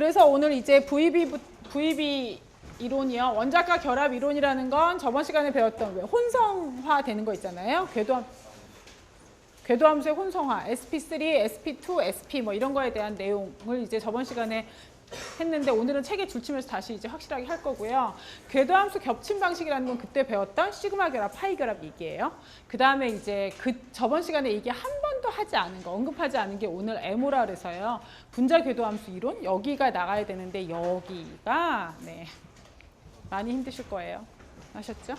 그래서 오늘 이제 VB 이론이요. 원자과 결합 이론이라는 건 저번 시간에 배웠던 혼성화 되는 거 있잖아요. 궤도함수의 혼성화, sp3, sp2, sp 뭐 이런 거에 대한 내용을 이제 저번 시간에 했는데 오늘은 책에 줄치면서 다시 이제 확실하게 할 거고요. 궤도함수 겹침 방식이라는 건 그때 배웠던 시그마 결합, 파이 결합 얘기예요. 그 다음에 이제 저번 시간에 이게 한 번도 하지 않은 거, 언급하지 않은 게 오늘 M오라 그래서요. 분자 궤도함수 이론 여기가 나가야 되는데 여기가 많이 힘드실 거예요. 아셨죠?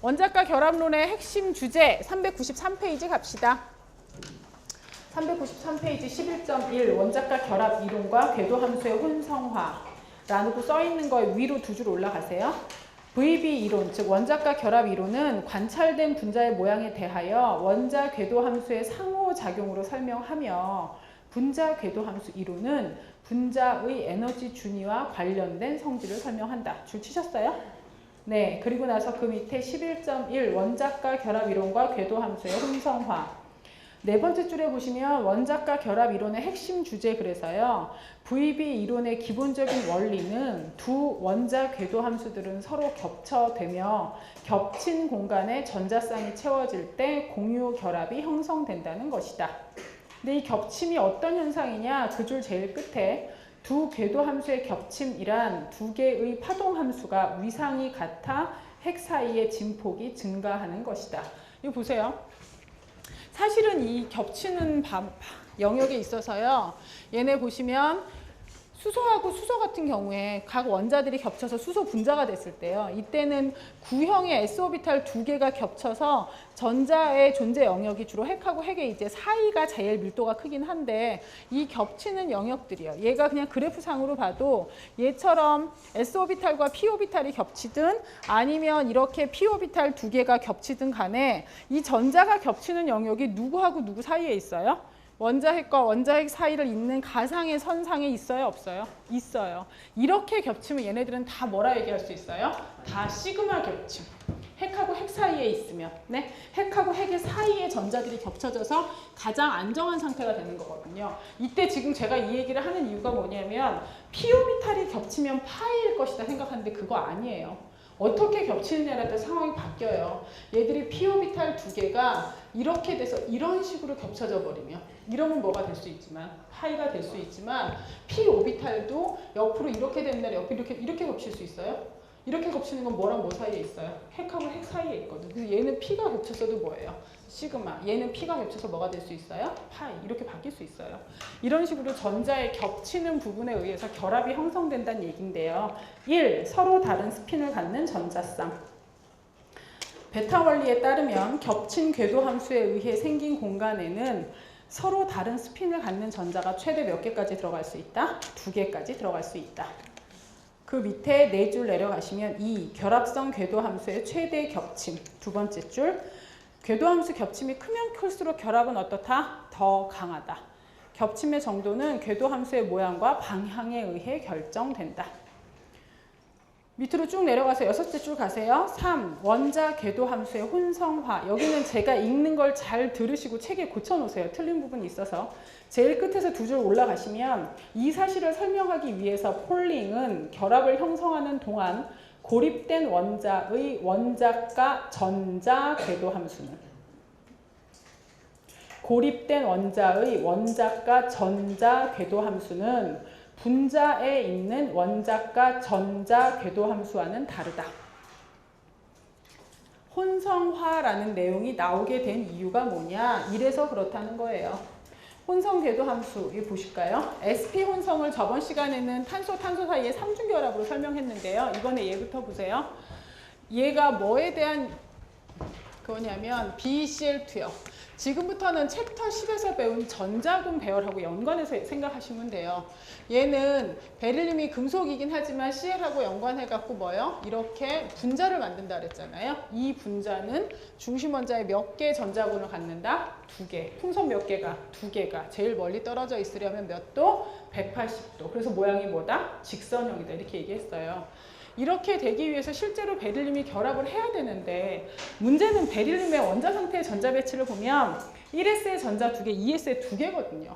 원자과 결합론의 핵심 주제 393페이지 갑시다. 393페이지 11.1 원자과 결합 이론과 궤도함수의 혼성화라고 써있는 거에 위로 두 줄 올라가세요. VB 이론, 즉 원자과 결합 이론은 관찰된 분자의 모양에 대하여 원자 궤도함수의 상호작용으로 설명하며 분자 궤도함수 이론은 분자의 에너지 준위와 관련된 성질을 설명한다. 줄 치셨어요? 네, 그리고 나서 그 밑에 11.1 원자과 결합 이론과 궤도함수의 혼성화. 네 번째 줄에 보시면 원자과 결합 이론의 핵심 주제 그래서요. VB 이론의 기본적인 원리는 두 원자 궤도 함수들은 서로 겹쳐되며 겹친 공간에 전자쌍이 채워질 때 공유 결합이 형성된다는 것이다. 근데 이 겹침이 어떤 현상이냐? 그 줄 제일 끝에 두 궤도 함수의 겹침이란 두 개의 파동 함수가 위상이 같아 핵 사이의 진폭이 증가하는 것이다. 이거 보세요. 사실은 이 겹치는 영역에 있어서요. 얘네 보시면 수소하고 수소 같은 경우에 각 원자들이 겹쳐서 수소 분자가 됐을 때요. 이때는 구형의 s오비탈 두 개가 겹쳐서 전자의 존재 영역이 주로 핵하고 핵의 이제 사이가 제일 밀도가 크긴 한데 이 겹치는 영역들이요. 얘가 그냥 그래프상으로 봐도 얘처럼 s오비탈과 p오비탈이 겹치든 아니면 이렇게 p오비탈 두 개가 겹치든 간에 이 전자가 겹치는 영역이 누구하고 누구 사이에 있어요? 원자핵과 원자핵 사이를 잇는 가상의 선상에 있어요? 없어요? 있어요. 이렇게 겹치면 얘네들은 다 뭐라 얘기할 수 있어요? 다 시그마 겹침. 핵하고 핵 사이에 있으면 핵하고 핵의 사이에 전자들이 겹쳐져서 가장 안정한 상태가 되는 거거든요. 이때 지금 제가 이 얘기를 하는 이유가 뭐냐면 p오비탈이 겹치면 파이일 것이다 생각하는데 그거 아니에요. 어떻게 겹치느냐에 따라 상황이 바뀌어요. 얘들이 p오비탈 두 개가 이렇게 돼서 이런 식으로 겹쳐져 버리면 이러면 뭐가 될 수 있지만 파이가 될 수 있지만 p오비탈도 옆으로 이렇게 되는 날 옆으로 이렇게 겹칠 수 있어요? 이렇게 겹치는 건 뭐랑 뭐 사이에 있어요? 핵하고 핵 사이에 있거든. 그래서 얘는 p가 겹쳤어도 뭐예요? 시그마. 얘는 p가 겹쳐서 뭐가 될 수 있어요? 파이. 이렇게 바뀔 수 있어요. 이런 식으로 전자의 겹치는 부분에 의해서 결합이 형성된다는 얘기인데요. 1. 서로 다른 스핀을 갖는 전자쌍. 베타 원리에 따르면 겹친 궤도 함수에 의해 생긴 공간에는 서로 다른 스핀을 갖는 전자가 최대 몇 개까지 들어갈 수 있다? 2개까지 들어갈 수 있다. 그 밑에 4줄 내려가시면 2. 결합성 궤도 함수의 최대 겹침. 두 번째 줄. 궤도 함수 겹침이 크면 클수록 결합은 어떻다? 더 강하다. 겹침의 정도는 궤도 함수의 모양과 방향에 의해 결정된다. 밑으로 쭉 내려가서 6째 줄 가세요. 3. 원자 궤도 함수의 혼성화. 여기는 제가 읽는 걸 잘 들으시고 책에 고쳐놓으세요. 틀린 부분이 있어서. 제일 끝에서 2줄 올라가시면 이 사실을 설명하기 위해서 폴링은 결합을 형성하는 동안 고립된 원자의 원자과 전자 궤도 함수는 고립된 원자의 원자과 전자 궤도 함수는 분자에 있는 원자과 전자 궤도 함수와는 다르다. 혼성화라는 내용이 나오게 된 이유가 뭐냐? 이래서 그렇다는 거예요. 혼성 궤도 함수 이거 보실까요? sp 혼성을 저번 시간에는 탄소 사이의 삼중결합으로 설명했는데요. 이번에 얘부터 보세요. 얘가 뭐에 대한 그거냐면 BeCl2요. 지금부터는 챕터 10에서 배운 전자금 배열하고 연관해서 생각하시면 돼요. 얘는 베릴륨이 금속이긴 하지만 Cl하고 연관해갖고 뭐요? 이렇게 분자를 만든다 그랬잖아요. 이 분자는 중심 원자에 몇 개 전자군을 갖는다? 2개. 풍선 몇 개가? 2개가. 제일 멀리 떨어져 있으려면 몇 도? 180도. 그래서 모양이 뭐다? 직선형이다. 이렇게 얘기했어요. 이렇게 되기 위해서 실제로 베릴륨이 결합을 해야 되는데 문제는 베릴륨의 원자 상태의 전자 배치를 보면 1s의 전자 2개, 2s의 2개거든요.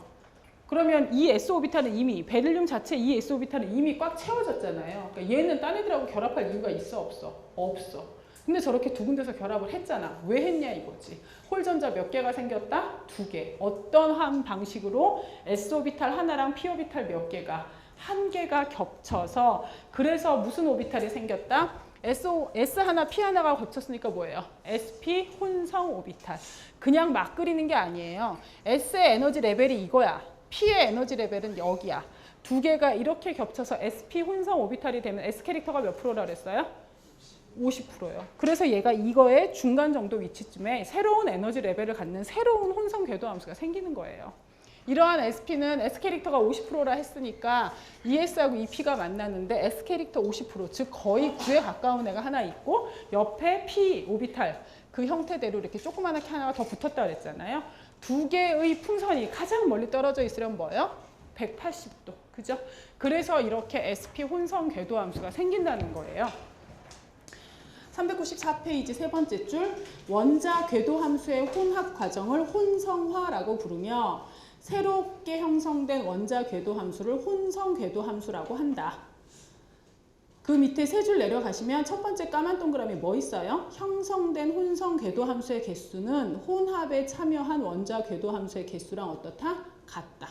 그러면 이 s오비탈은 이미 베릴륨 자체 이 s오비탈은 이미 꽉 채워졌잖아요. 그러니까 얘는 딴 애들하고 결합할 이유가 있어 없어? 없어. 근데 저렇게 두 군데서 결합을 했잖아. 왜 했냐 이거지. 홀전자 몇 개가 생겼다? 2개. 어떤 한 방식으로 s오비탈 하나랑 p오비탈 몇 개가 한 개가 겹쳐서 그래서 무슨 오비탈이 생겼다? S 하나 P 하나가 겹쳤으니까 뭐예요? SP 혼성 오비탈. 그냥 막 그리는 게 아니에요. S의 에너지 레벨이 이거야. P의 에너지 레벨은 여기야. 두 개가 이렇게 겹쳐서 SP 혼성 오비탈이 되면 S 캐릭터가 몇 프로라 그랬어요? 50%예요. 그래서 얘가 이거의 중간 정도 위치쯤에 새로운 에너지 레벨을 갖는 새로운 혼성 궤도 함수가 생기는 거예요. 이러한 SP는 S 캐릭터가 50%라 했으니까 ES하고 EP가 만나는데 S 캐릭터 50%, 즉 거의 9에 가까운 애가 하나 있고 옆에 P 오비탈 그 형태대로 이렇게 조그맣게 하나가 더 붙었다 그랬잖아요. 두 개의 풍선이 가장 멀리 떨어져 있으려면 뭐예요? 180도. 그죠? 그래서 이렇게 SP 혼성 궤도 함수가 생긴다는 거예요. 394페이지 세 번째 줄, 원자 궤도 함수의 혼합 과정을 혼성화라고 부르며 새롭게 형성된 원자 궤도 함수를 혼성 궤도 함수라고 한다. 그 밑에 세 줄 내려가시면 첫 번째 까만 동그라미 뭐 있어요? 형성된 혼성 궤도 함수의 개수는 혼합에 참여한 원자 궤도 함수의 개수랑 어떻다? 같다.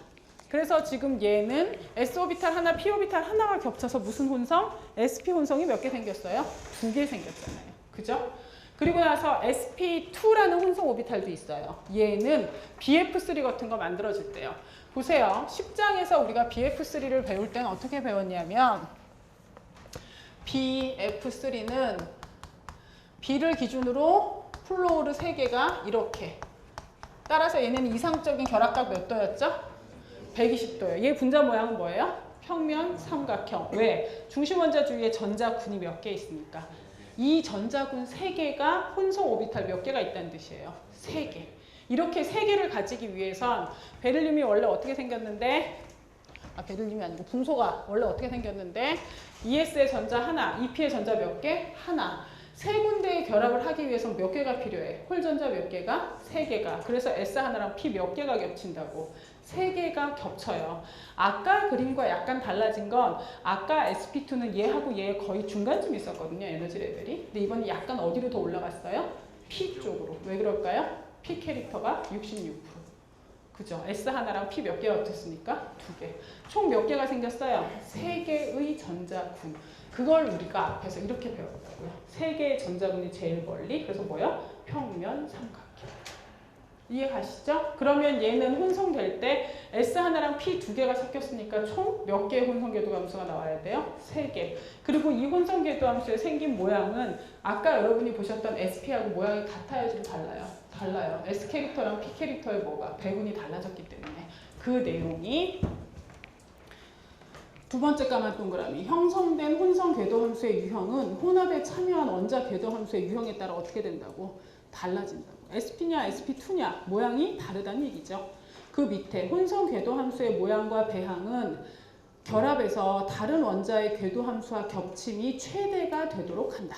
그래서 지금 얘는 s오비탈 하나, p오비탈 하나가 겹쳐서 무슨 혼성? sp 혼성이 몇 개 생겼어요? 2개 생겼잖아요. 그죠? 그리고 나서 sp2라는 혼성 오비탈도 있어요. 얘는 bf3 같은 거 만들어질 때요. 보세요. 10장에서 우리가 bf3를 배울 때는 어떻게 배웠냐면 bf3는 b를 기준으로 플로우르 3개가 이렇게 따라서 얘는 이상적인 결합각 몇 도였죠? 120도예요. 얘 분자 모양은 뭐예요? 평면 삼각형. 왜? 중심 원자 주위에 전자군이 몇 개 있으니까. 이 전자군 3개가 혼성 오비탈 몇 개가 있다는 뜻이에요. 3개. 이렇게 3개를 가지기 위해선 베릴륨이 원래 어떻게 생겼는데 베릴륨이 아니고 붕소가 원래 어떻게 생겼는데 ES의 전자 하나, EP의 전자 몇 개? 하나. 세 군데의 결합을 하기 위해서는 몇 개가 필요해? 홀전자 몇 개가? 3개가. 그래서 S 하나랑 P 몇 개가 겹친다고? 3개가 겹쳐요. 아까 그림과 약간 달라진 건 아까 sp2는 얘하고 얘 거의 중간쯤 있었거든요. 에너지 레벨이. 근데 이번에 약간 어디로 더 올라갔어요? P 쪽으로. 왜 그럴까요? P 캐릭터가 66%. 그죠? S 하나랑 P 몇 개가 겹쳤으니까 2개. 총 몇 개가 생겼어요? 3개의 전자군. 그걸 우리가 앞에서 이렇게 배웠다고요. 3개의 전자군이 제일 멀리. 그래서 뭐요? 평면 삼각형. 이해 가시죠? 그러면 얘는 혼성될 때 S 하나랑 P 2개가 섞였으니까 총 몇 개의 혼성궤도 함수가 나와야 돼요? 3개. 그리고 이 혼성궤도 함수의 생긴 모양은 아까 여러분이 보셨던 SP하고 모양이 같아요? 좀 달라요? 달라요. S 캐릭터랑 P 캐릭터의 뭐가? 배분이 달라졌기 때문에 그 내용이 두 번째 까만 동그라미. 형성된 혼성 궤도 함수의 유형은 혼합에 참여한 원자 궤도 함수의 유형에 따라 어떻게 된다고? 달라진다고. SP냐 SP2냐 모양이 다르다는 얘기죠. 그 밑에 혼성 궤도 함수의 모양과 배항은 결합해서 다른 원자의 궤도 함수와 겹침이 최대가 되도록 한다.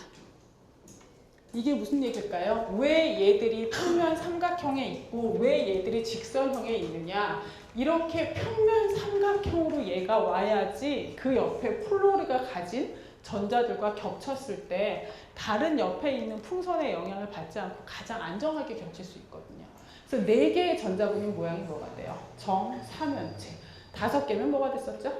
이게 무슨 얘기일까요? 왜 얘들이 평면 삼각형에 있고 왜 얘들이 직선형에 있느냐. 이렇게 평면 삼각형으로 얘가 와야지 그 옆에 플로르가 가진 전자들과 겹쳤을 때 다른 옆에 있는 풍선의 영향을 받지 않고 가장 안정하게 겹칠 수 있거든요. 그래서 4개의 전자군이 모양이 뭐가 돼요? 정삼면체. 5개면 뭐가 됐었죠?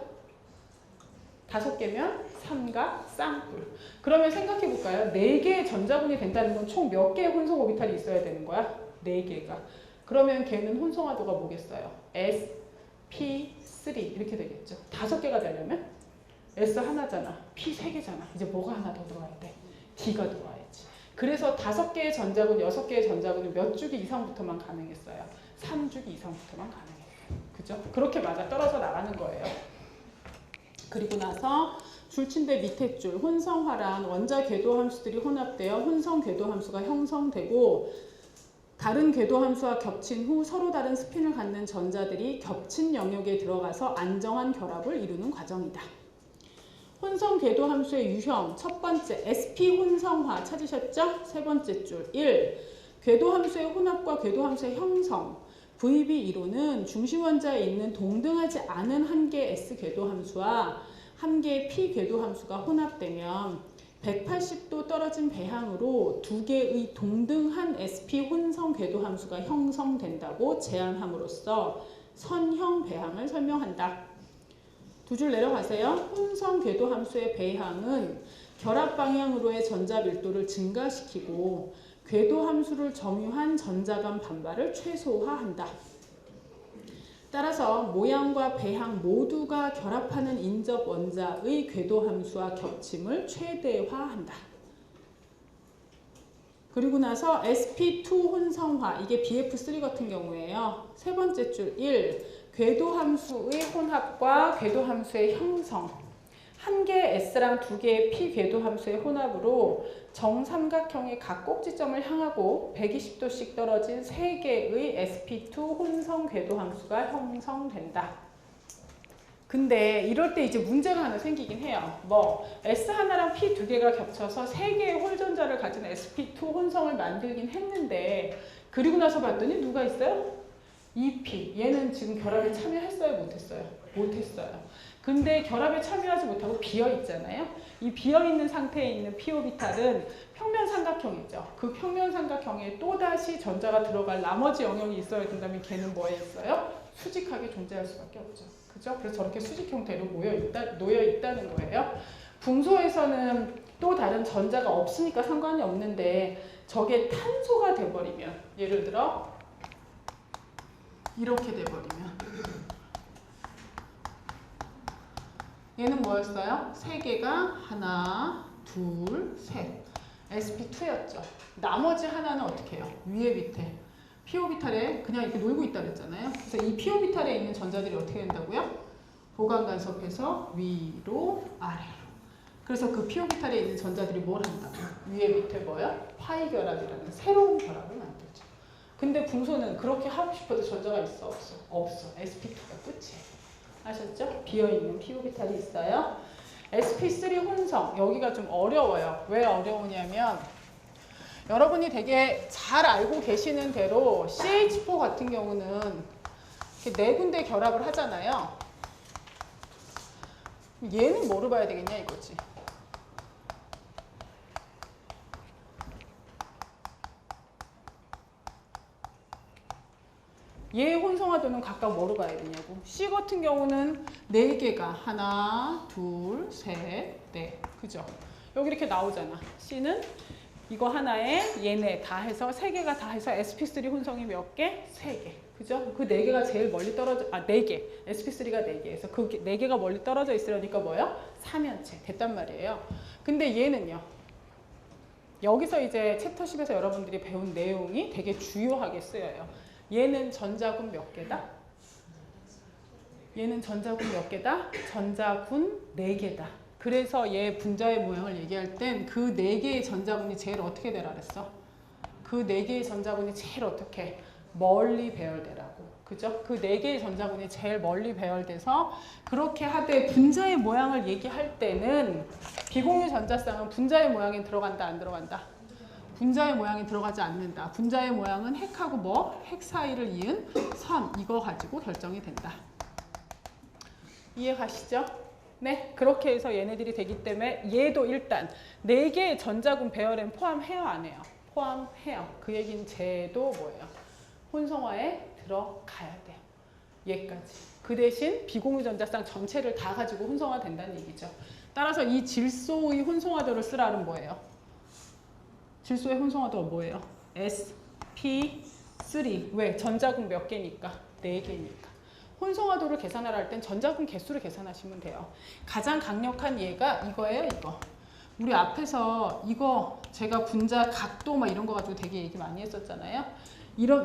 5개면 삼각 쌍뿔. 그러면 생각해 볼까요? 4개의 전자군이 된다는 건 총 몇 개의 혼성 오비탈이 있어야 되는 거야? 4개가. 그러면 걔는 혼성화도가 뭐겠어요? SP3 이렇게 되겠죠. 5개가 되려면 S 하나잖아. P 3개잖아. 이제 뭐가 하나 더 들어와야 돼? D가 들어와야지. 그래서 5개의 전자군, 6개의 전자군은 몇 주기 이상부터만 가능했어요? 3주기 이상부터만 가능했어요. 그죠? 그렇게 맞아 떨어져 나가는 거예요. 그리고 나서 줄침대 밑에 줄 혼성화란 원자 궤도 함수들이 혼합되어 혼성 궤도 함수가 형성되고 다른 궤도 함수와 겹친 후 서로 다른 스핀을 갖는 전자들이 겹친 영역에 들어가서 안정한 결합을 이루는 과정이다. 혼성 궤도 함수의 유형 첫 번째 SP 혼성화 찾으셨죠? 세 번째 줄 1. 궤도 함수의 혼합과 궤도 함수의 형성 VB 이론은 중심 원자에 있는 동등하지 않은 한 개의 S 궤도 함수와 한 개의 P 궤도 함수가 혼합되면 180도 떨어진 배항으로 두 개의 동등한 SP 혼성 궤도 함수가 형성된다고 제안함으로써 선형 배항을 설명한다. 두 줄 내려가세요. 혼성 궤도 함수의 배항은 결합 방향으로의 전자 밀도를 증가시키고 궤도 함수를 점유한 전자간 반발을 최소화한다. 따라서 모양과 배항 모두가 결합하는 인접 원자의 궤도 함수와 겹침을 최대화한다. 그리고 나서 sp2 혼성화, 이게 bf3 같은 경우에요. 세 번째 줄 1, 궤도 함수의 혼합과 궤도 함수의 형성. 한 개의 S랑 두 개의 P 궤도 함수의 혼합으로 정삼각형의 각 꼭지점을 향하고 120도씩 떨어진 세 개의 sp2 혼성 궤도 함수가 형성된다. 근데 이럴 때 이제 문제가 하나 생기긴 해요. 뭐 S 하나랑 P 두 개가 겹쳐서 세 개의 홀전자를 가진 sp2 혼성을 만들긴 했는데 그리고 나서 봤더니 누가 있어요? 2P. 얘는 지금 결합에 참여했어요? 못했어요? 못했어요. 근데 결합에 참여하지 못하고 비어있잖아요. 이 비어있는 상태에 있는 P오비탈은 평면 삼각형이죠. 그 평면 삼각형에 또다시 전자가 들어갈 나머지 영역이 있어야 된다면 걔는 뭐에 있어요? 수직하게 존재할 수밖에 없죠. 그죠? 그래서 저렇게 수직 형태로 놓여 있다는 거예요. 붕소에서는 또 다른 전자가 없으니까 상관이 없는데 저게 탄소가 돼버리면, 예를 들어 이렇게 돼버리면 얘는 뭐였어요? 세 개가 하나, 둘, 셋. sp2였죠. 나머지 하나는 어떻게 해요? 위에 밑에. p오비탈에 그냥 이렇게 놀고 있다 그랬잖아요. 그래서 이 p오비탈에 있는 전자들이 어떻게 된다고요? 보강 간섭해서 위로, 아래로. 그래서 그 p오비탈에 있는 전자들이 뭘 한다고요? 위에 밑에 뭐요? 파이 결합이라는 새로운 결합을 만들죠. 근데 붕소는 그렇게 하고 싶어도 전자가 있어? 없어? 없어. sp2가 끝이에요. 아셨죠? 비어있는 p오비탈이 있어요. sp3 혼성, 여기가 좀 어려워요. 왜 어려우냐면 여러분이 되게 잘 알고 계시는 대로 CH4 같은 경우는 이렇게 네 군데 결합을 하잖아요. 얘는 뭐로 봐야 되겠냐 이거지. 얘의 혼성화도는 각각 뭐로 봐야 되냐고. C 같은 경우는 4개가 하나, 둘, 셋, 넷. 그죠? 여기 이렇게 나오잖아. C는 이거 하나에 얘네 다 해서 3개가 다 해서 sp3 혼성이 몇 개? 3개. 그죠? 그 4개가 제일 멀리 떨어져, 4개. sp3가 4개에서 그 4개가 멀리 떨어져 있으려니까 뭐예요? 3연체. 됐단 말이에요. 근데 얘는요. 여기서 이제 챕터 10에서 여러분들이 배운 내용이 되게 주요하게 쓰여요. 얘는 전자군 몇 개다? 얘는 전자군 몇 개다? 전자군 4개다. 그래서 얘 분자의 모양을 얘기할 땐 그 4개의 전자군이 제일 어떻게 되라 그랬어? 그 4개의 전자군이 제일 어떻게? 멀리 배열되라고. 그죠? 그 4개의 전자군이 제일 멀리 배열돼서 그렇게 하되 분자의 모양을 얘기할 때는 비공유 전자쌍은 분자의 모양에 들어간다, 안 들어간다? 분자의 모양이 들어가지 않는다. 분자의 모양은 핵하고 뭐? 핵 사이를 이은 선, 이거 가지고 결정이 된다. 이해가시죠? 네, 그렇게 해서 얘네들이 되기 때문에 얘도 일단 4개의 전자군 배열엔 포함해요, 안 해요? 포함해요. 그 얘기는 쟤도 뭐예요? 혼성화에 들어가야 돼요. 얘까지. 그 대신 비공유 전자쌍 전체를 다 가지고 혼성화 된다는 얘기죠. 따라서 이 질소의 혼성화도를 쓰라는 뭐예요? 질소의 혼성화도가 뭐예요? sp3. 왜? 전자군 몇 개니까? 4개니까. 혼성화도를 계산하라 할 땐 전자군 개수를 계산하시면 돼요. 가장 강력한 얘가 이거예요, 이거. 우리 앞에서 이거 제가 분자 각도 막 이런 거 가지고 되게 얘기 많이 했었잖아요.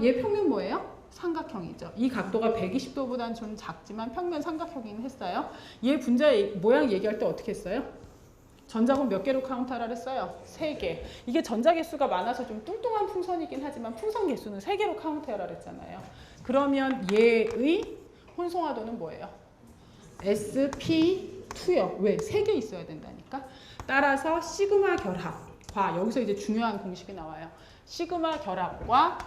얘 평면 뭐예요? 삼각형이죠. 이 각도가 120도보다는 좀 작지만 평면 삼각형이긴 했어요. 얘 분자의 모양 얘기할 때 어떻게 했어요? 전자군 몇 개로 카운트하라 했어요? 3개. 이게 전자 개수가 많아서 좀 뚱뚱한 풍선이긴 하지만 풍선 개수는 3개로 카운트하라 했잖아요. 그러면 얘의 혼성화도는 뭐예요? sp2요. 왜? 3개 있어야 된다니까. 따라서 시그마 결합과 여기서 이제 중요한 공식이 나와요. 시그마 결합과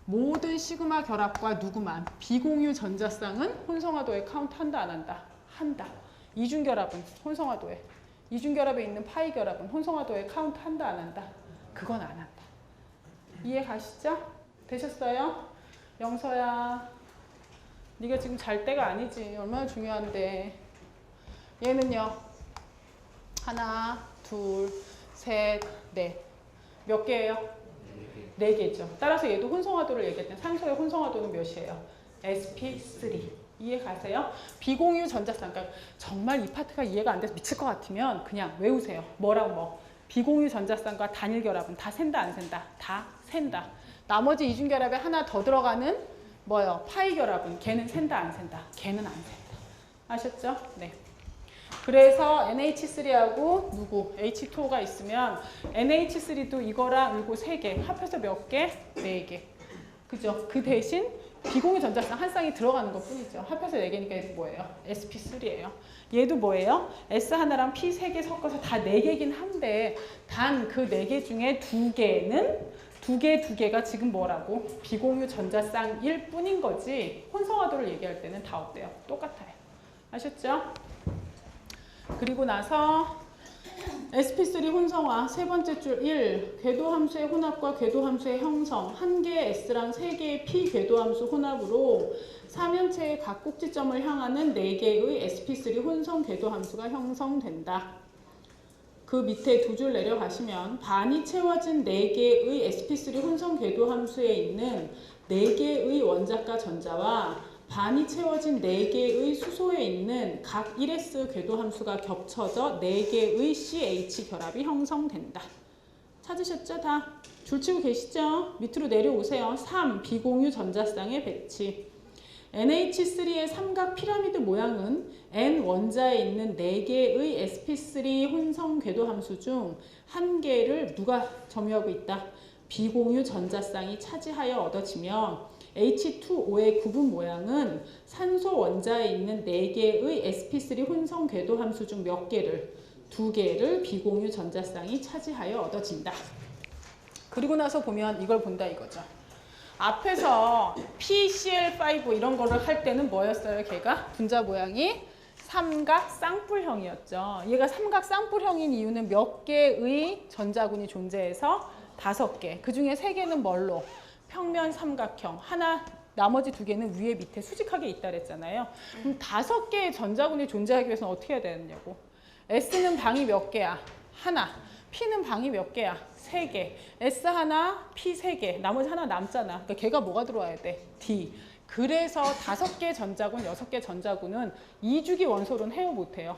모든 시그마 결합과 누구만 비공유 전자쌍은 혼성화도에 카운트 한다 안 한다? 한다. 이중결합은 혼성화도에, 이중결합에 있는 파이 결합은 혼성화도에 카운트 한다 안 한다? 그건 안 한다. 이해 가시죠? 되셨어요? 영서야, 네가 지금 잘 때가 아니지. 얼마나 중요한데. 얘는요. 하나, 둘, 셋, 넷. 몇 개예요? 4개죠. 따라서 얘도 혼성화도를 얘기할 때 산소의 혼성화도는 몇이에요? sp3. 이해 가세요? 비공유 전자쌍. 그러니까 정말 이 파트가 이해가 안 돼서 미칠 것 같으면 그냥 외우세요. 뭐랑 뭐. 비공유 전자쌍과 단일 결합은 다 샌다 안 샌다? 다 샌다. 나머지 이중 결합에 하나 더 들어가는 뭐요? 파이 결합은 걔는 샌다 안 샌다? 걔는 안 샌다. 아셨죠? 네. 그래서 NH3하고 누구? H2O가 있으면 NH3도 이거랑 이거 3개 합해서 몇 개? 4개. 그죠? 그 대신 비공유 전자쌍 한 쌍이 들어가는 것 뿐이죠. 합해서 4개니까 얘도 뭐예요? sp3예요. 얘도 뭐예요? S 하나랑 P 3개 섞어서 다 4개긴 한데 단 그 4개 중에 2개는 두 개가 지금 뭐라고? 비공유 전자쌍일 뿐인 거지 혼성화도를 얘기할 때는 다 어때요? 똑같아요. 아셨죠? 그리고 나서 sp3 혼성화 세 번째 줄 1. 궤도함수의 혼합과 궤도함수의 형성. 한 개의 s랑 3개의 p 궤도함수 혼합으로 3면체의 각 꼭지점을 향하는 4개의 sp3 혼성 궤도함수가 형성된다. 그 밑에 2줄 내려가시면 반이 채워진 4개의 sp3 혼성 궤도함수에 있는 4개의 원자가 전자와 반이 채워진 4개의 수소에 있는 각 1s 궤도함수가 겹쳐져 4개의 CH 결합이 형성된다. 찾으셨죠? 다? 줄치고 계시죠? 밑으로 내려오세요. 3. 비공유 전자쌍의 배치. NH3의 삼각 피라미드 모양은 N 원자에 있는 4개의 sp3 혼성 궤도함수 중 1개를 누가 점유하고 있다? 비공유 전자쌍이 차지하여 얻어지며 H2O의 구분 모양은 산소 원자에 있는 4개의 sp3 혼성 궤도함수 중 몇 개를? 2개를 비공유 전자쌍이 차지하여 얻어진다. 그리고 나서 보면 이걸 본다 이거죠. 앞에서 PCl5 이런 거를 할 때는 뭐였어요? 걔가 분자 모양이 삼각 쌍뿔형이었죠. 얘가 삼각 쌍뿔형인 이유는 몇 개의 전자군이 존재해서 5개. 그 중에 3개는 뭘로? 평면 삼각형. 하나, 나머지 2개는 위에 밑에 수직하게 있다 그랬잖아요. 그럼 5개의 전자군이 존재하기 위해서는 어떻게 해야 되느냐고. S는 방이 몇 개야? 하나. P는 방이 몇 개야? 3개. S 하나, P 3개. 나머지 하나 남잖아. 그러니까 걔가 뭐가 들어와야 돼? D. 그래서 5개 전자군, 6개 전자군은 2주기 원소로는 헤어 못해요.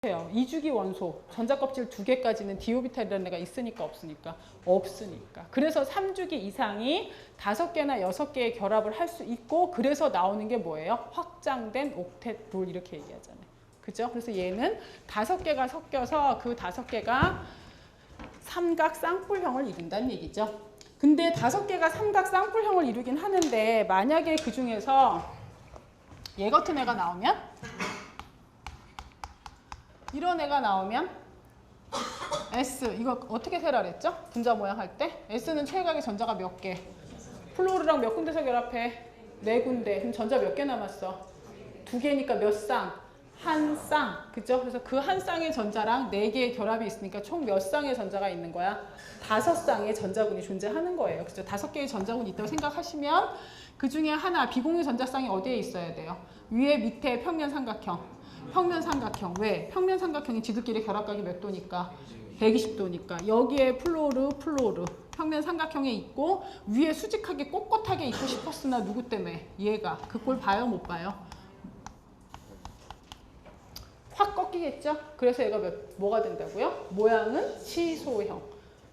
해요. 2주기 원소, 전자껍질 2개까지는 디오비탈이라는 애가 있으니까 없으니까? 없으니까. 그래서 3주기 이상이 5개나 6개의 결합을 할 수 있고 그래서 나오는 게 뭐예요? 확장된 옥텟 룰 이렇게 얘기하잖아요. 그죠? 그래서 얘는 5개가 섞여서 그 5개가 삼각 쌍뿔형을 이룬다는 얘기죠. 근데 5개가 삼각 쌍뿔형을 이루긴 하는데 만약에 그 중에서 얘 같은 애가 나오면 이런 애가 나오면 S 이거 어떻게 세라 그랬죠? 분자 모양 할 때 S는 최각의 전자가 몇 개? 플로르랑 몇 군데서 결합해? 4군데. 그럼 전자 몇 개 남았어? 2개니까 몇 쌍? 한 쌍. 그죠? 그래서 그 한 쌍의 전자랑 4개의 결합이 있으니까 총 몇 쌍의 전자가 있는 거야? 5쌍의 전자군이 존재하는 거예요. 그죠? 5개의 전자군이 있다고 생각하시면 그 중에 하나 비공유 전자쌍이 어디에 있어야 돼요? 위에 밑에 평면 삼각형. 평면 삼각형. 왜? 평면 삼각형이 지들끼리 결합각이 몇 도니까? 120도니까. 여기에 플로르. 평면 삼각형에 있고 위에 수직하게 꼿꼿하게 있고 싶었으나 누구 때문에? 얘가. 그 꼴 봐요? 못 봐요? 확 꺾이겠죠? 그래서 얘가 뭐가 된다고요? 모양은 치소형.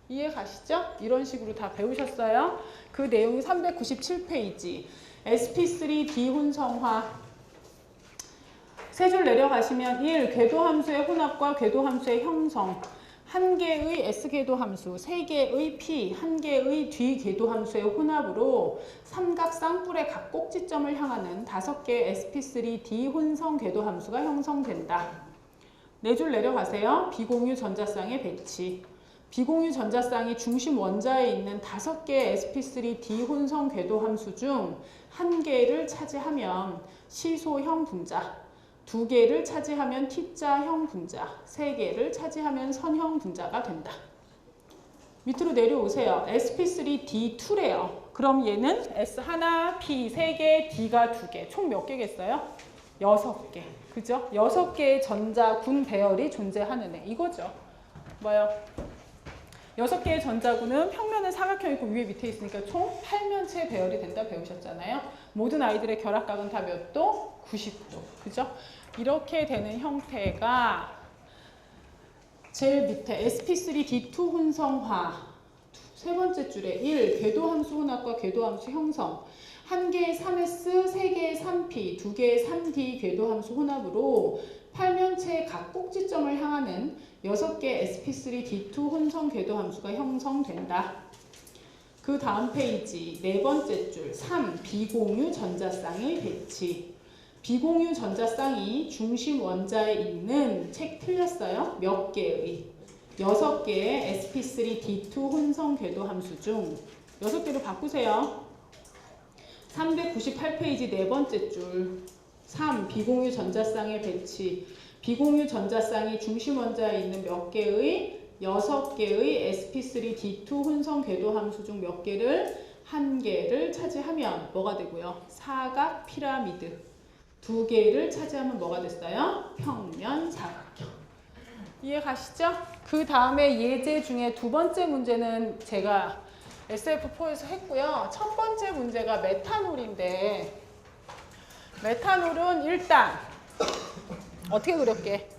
이해 가시죠? 이런 식으로 다 배우셨어요? 그 내용이 397페이지. sp3d 혼성화. 세 줄 내려가시면 1. 궤도함수의 혼합과 궤도함수의 형성. 1개의 S궤도함수, 3개의 P, 1개의 D궤도함수의 혼합으로 삼각 쌍뿔의 각 꼭지점을 향하는 5개의 sp3d 혼성 궤도함수가 형성된다. 4줄 내려가세요. 비공유 전자쌍의 배치. 비공유 전자쌍이 중심 원자에 있는 5개의 sp3d 혼성 궤도 함수 중 1개를 차지하면 시소형 분자, 2개를 차지하면 t자형 분자, 3개를 차지하면 선형 분자가 된다. 밑으로 내려오세요. sp3d2래요. 그럼 얘는 S1, P 3개, D가 2개. 총 몇 개겠어요? 6개. 그죠? 6개의 전자군 배열이 존재하는 애. 이거죠. 뭐요? 6개의 전자군은 평면은 사각형 있고 위에 밑에 있으니까 총 8면체 배열이 된다 배우셨잖아요. 모든 아이들의 결합각은 다 몇 도? 90도. 그죠? 이렇게 되는 형태가 제일 밑에 sp3d2 혼성화 세 번째 줄에 1. 궤도함수 혼합과 궤도함수 형성 1개의 3s, 3개의 3p, 2개의 3d 궤도함수 혼합으로 8면체의 각 꼭지점을 향하는 6개의 sp3d2 혼성 궤도함수가 형성된다. 그 다음 페이지 네 번째 줄 3. 비공유 전자쌍의 배치 비공유 전자쌍이 중심 원자에 있는 책 틀렸어요? 몇 개의? 6개의 sp3d2 혼성 궤도 함수 중 6개로 바꾸세요. 398페이지 네 번째 줄 3. 비공유 전자쌍의 배치 비공유 전자쌍이 중심 원자에 있는 몇 개의? 6개의 sp3d2 혼성 궤도 함수 중 몇 개를? 1개를 차지하면 뭐가 되고요? 사각 피라미드 2개를 차지하면 뭐가 됐어요? 평면 사각형. 이해 가시죠? 그 다음에 예제 중에 두 번째 문제는 제가 SF4에서 했고요. 첫 번째 문제가 메탄올인데 메탄올은 일단 어떻게 그렸게?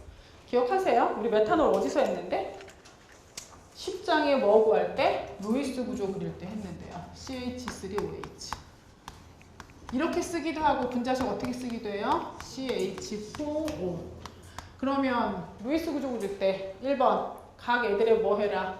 기억하세요? 우리 메탄올 어디서 했는데? 10장에 뭐 구할 때? 루이스 구조 그릴 때 했는데요. CH3OH. 이렇게 쓰기도 하고 분자식 어떻게 쓰기도 해요? CH4O. 그러면 루이스 구조 그릴 때 1번 각 애들의 뭐 해라?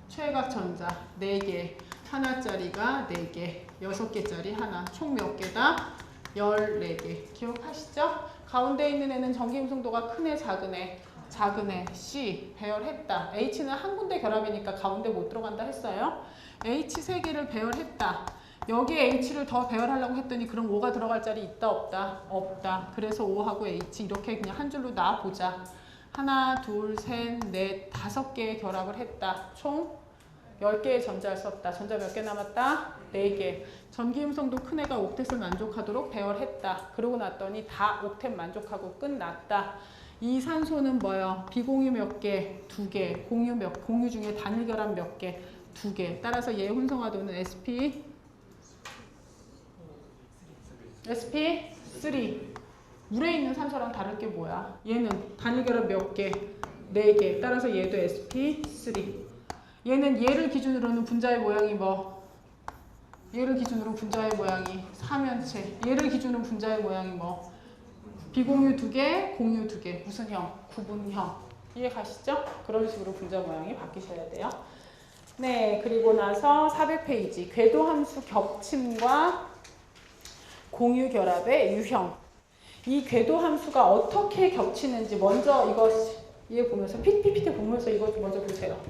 최각 전자 4개 하나짜리가 4개 6개짜리 하나 총 몇 개다? 14개. 기억하시죠? 가운데 있는 애는 전기음성도가 큰 애 작은 애? 작은 애 C 배열했다. H는 한 군데 결합이니까 가운데 못 들어간다 했어요. H 3개를 배열했다. 여기에 H를 더 배열하려고 했더니 그럼 O가 들어갈 자리 있다 없다? 없다. 그래서 O하고 H 이렇게 그냥 한 줄로 놔보자. 하나, 둘, 셋, 넷, 5개의 결합을 했다. 총 10개의 전자를 썼다. 전자 몇 개 남았다? 4개. 전기음성도 큰 애가 옥텟을 만족하도록 배열했다. 그러고 났더니 다 옥텟 만족하고 끝났다. 이 산소는 뭐요? 비공유 몇 개? 2개. 공유 중에 단일 결합 몇 개? 2개. 따라서 얘 혼성화도는 sp3. 물에 있는 산소랑 다를 게 뭐야? 얘는 단일 결합 몇 개? 4개. 따라서 얘도 sp3. 얘는 얘를 기준으로는 분자의 모양이 뭐? 얘를 기준으로 분자의 모양이 3면체. 얘를 기준으로 분자의 모양이 뭐? 비공유 2개, 공유 2개. 무슨 형? 구분형. 이해 가시죠? 그런 식으로 분자 모양이 바뀌셔야 돼요. 네, 그리고 나서 400페이지. 궤도함수 겹침과 공유 결합의 유형. 이 궤도함수가 어떻게 겹치는지 먼저 이거 얘 보면서 PPT 보면서 이거 먼저 보세요.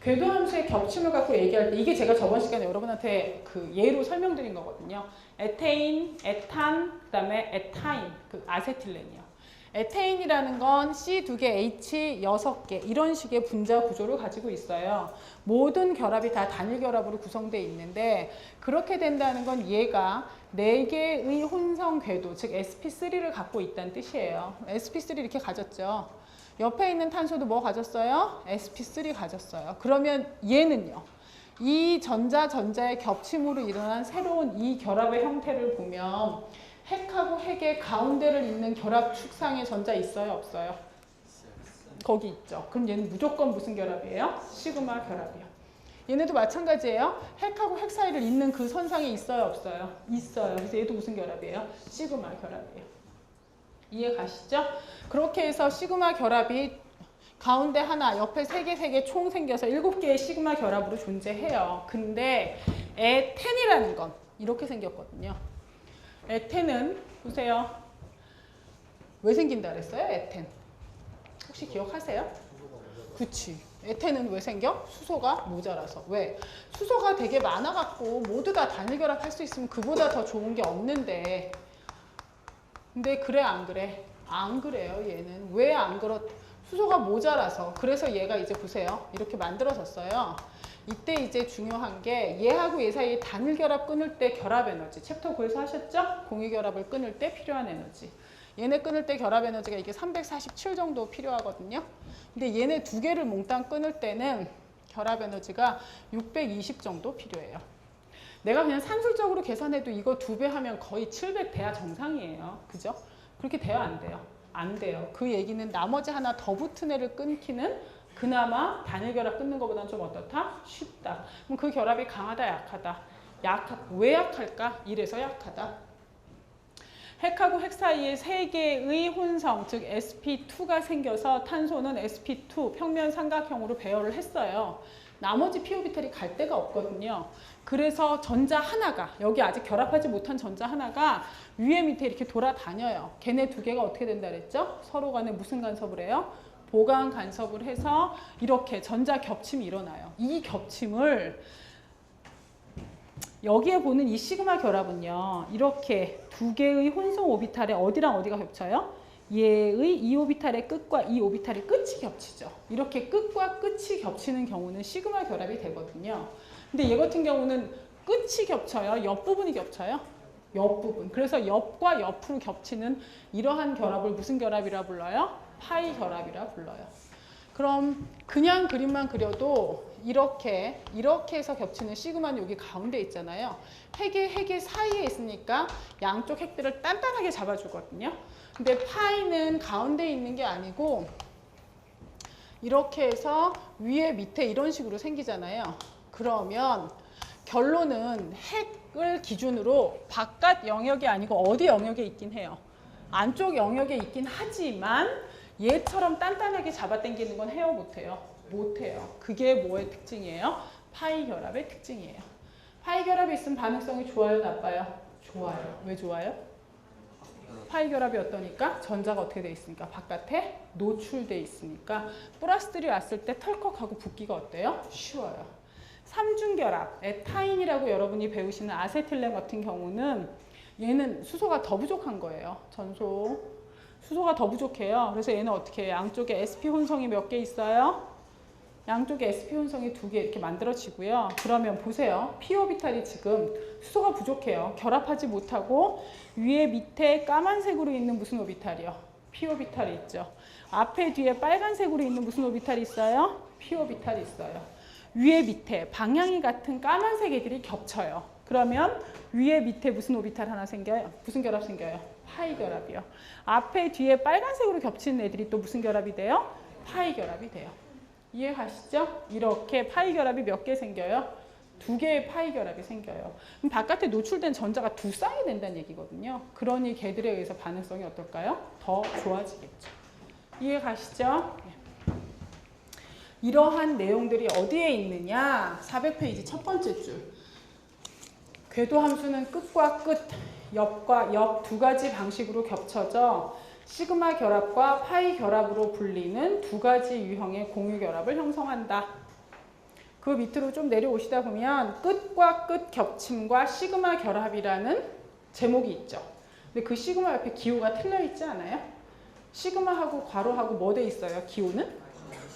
궤도함수의 겹침을 갖고 얘기할 때 이게 제가 저번 시간에 여러분한테 그 예로 설명드린 거거든요. 에테인, 에탄, 그 다음에 에타인, 그 아세틸렌이요. 에테인이라는 건 C 2개, H 6개 이런 식의 분자 구조를 가지고 있어요. 모든 결합이 다 단일 결합으로 구성되어 있는데 그렇게 된다는 건 얘가 4개의 혼성 궤도, 즉 sp3를 갖고 있다는 뜻이에요. sp3 이렇게 가졌죠. 옆에 있는 탄소도 뭐 가졌어요? sp3 가졌어요. 그러면 얘는요. 이 전자의 겹침으로 일어난 새로운 이 결합의 형태를 보면 핵하고 핵의 가운데를 잇는 결합 축상의 전자 있어요? 없어요? 거기 있죠. 그럼 얘는 무조건 무슨 결합이에요? 시그마 결합이요. 얘네도 마찬가지예요. 핵하고 핵 사이를 잇는 그 선상에 있어요? 없어요? 있어요. 그래서 얘도 무슨 결합이에요? 시그마 결합이에요. 이해 가시죠? 그렇게 해서 시그마 결합이 가운데 하나, 옆에 3개 총 생겨서 7개의 시그마 결합으로 존재해요. 근데 에텐이라는 건 이렇게 생겼거든요. 에텐은 보세요. 왜 생긴다 그랬어요? 에텐. 혹시 기억하세요? 그치. 에테는 왜 생겨? 수소가 모자라서. 왜? 수소가 되게 많아갖고 모두 다 단일 결합할 수 있으면 그보다 더 좋은 게 없는데. 근데 그래 안 그래? 안 그래요 얘는. 왜 안 그렇? 수소가 모자라서. 그래서 얘가 이제 보세요. 이렇게 만들어졌어요. 이때 이제 중요한 게 얘하고 얘 사이에 단일 결합 끊을 때 결합 에너지. 챕터 9에서 하셨죠? 공유 결합을 끊을 때 필요한 에너지. 얘네 끊을 때 결합 에너지가 이게 347 정도 필요하거든요. 근데 얘네 두 개를 몽땅 끊을 때는 결합 에너지가 620 정도 필요해요. 내가 그냥 산술적으로 계산해도 이거 2배 하면 거의 700 돼야 정상이에요. 그죠? 그렇게 돼야 안 돼요. 안 돼요. 그 얘기는 나머지 하나 더 붙은 애를 끊기는 그나마 단일 결합 끊는 것보다는 좀 어떻다? 쉽다. 그럼 그 결합이 강하다, 약하다? 왜 약할까? 이래서 약하다. 핵하고 핵 사이에 3개의 혼성, 즉 sp2가 생겨서 탄소는 sp2 평면 삼각형으로 배열을 했어요. 나머지 p-오비탈이 갈 데가 없거든요. 그래서 전자 하나가, 여기 아직 결합하지 못한 전자 하나가 위에 밑에 이렇게 돌아다녀요. 걔네 두 개가 어떻게 된다 그랬죠? 서로 간에 무슨 간섭을 해요? 보강 간섭을 해서 이렇게 전자 겹침이 일어나요. 이 겹침을 여기에 보는 이 시그마 결합은요. 이렇게 두 개의 혼성 오비탈에 어디랑 어디가 겹쳐요? 얘의 이 오비탈의 끝과 이 오비탈의 끝이 겹치죠. 이렇게 끝과 끝이 겹치는 경우는 시그마 결합이 되거든요. 근데 얘 같은 경우는 끝이 겹쳐요? 옆부분이 겹쳐요? 옆부분. 그래서 옆과 옆으로 겹치는 이러한 결합을 무슨 결합이라 불러요? 파이 결합이라 불러요. 그럼 그냥 그림만 그려도 이렇게 해서 겹치는 시그마는 여기 가운데 있잖아요. 핵의 사이에 있으니까 양쪽 핵들을 단단하게 잡아주거든요. 근데 파이는 가운데 있는 게 아니고 이렇게 해서 위에 밑에 이런 식으로 생기잖아요. 그러면 결론은 핵을 기준으로 바깥 영역이 아니고 어디 영역에 있긴 해요. 안쪽 영역에 있긴 하지만 얘처럼 단단하게 잡아당기는 건 해요, 못해요? 못해요. 그게 뭐의 특징이에요? 파이 결합의 특징이에요. 파이 결합이 있으면 반응성이 좋아요, 나빠요? 좋아요. 왜 좋아요? 파이 결합이 어떠니까? 전자가 어떻게 돼 있으니까? 바깥에 노출돼 있으니까 플러스들이 왔을 때 털컥하고 붙기가 어때요? 쉬워요. 삼중결합, 에타인이라고 여러분이 배우시는 아세틸렌 같은 경우는 얘는 수소가 더 부족한 거예요. 전소. 수소가 더 부족해요. 그래서 얘는 어떻게 해요? 양쪽에 sp 혼성이 몇 개 있어요? 양쪽에 sp 혼성이 2개 이렇게 만들어지고요. 그러면 보세요. p-오비탈이 지금 수소가 부족해요. 결합하지 못하고 위에 밑에 까만색으로 있는 무슨 오비탈이요? p-오비탈이 있죠. 앞에 뒤에 빨간색으로 있는 무슨 오비탈이 있어요? p-오비탈이 있어요. 위에 밑에 방향이 같은 까만색 애들이 겹쳐요. 그러면 위에 밑에 무슨 오비탈 하나 생겨요? 무슨 결합 생겨요? 파이 결합이요. 앞에 뒤에 빨간색으로 겹치는 애들이 또 무슨 결합이 돼요? 파이 결합이 돼요. 이해가시죠? 이렇게 파이 결합이 몇 개 생겨요? 2개의 파이 결합이 생겨요. 그럼 바깥에 노출된 전자가 두 쌍이 된다는 얘기거든요. 그러니 걔들에 의해서 반응성이 어떨까요? 더 좋아지겠죠. 이해가시죠? 이러한 내용들이 어디에 있느냐? 400페이지 첫 번째 줄. 궤도 함수는 끝과 끝, 옆과 옆 2가지 방식으로 겹쳐져 시그마 결합과 파이 결합으로 불리는 2가지 유형의 공유 결합을 형성한다. 그 밑으로 좀 내려오시다 보면 끝과 끝 겹침과 시그마 결합이라는 제목이 있죠. 근데 그 시그마 옆에 기호가 틀려 있지 않아요? 시그마하고 괄호하고 뭐 돼 있어요? 기호는?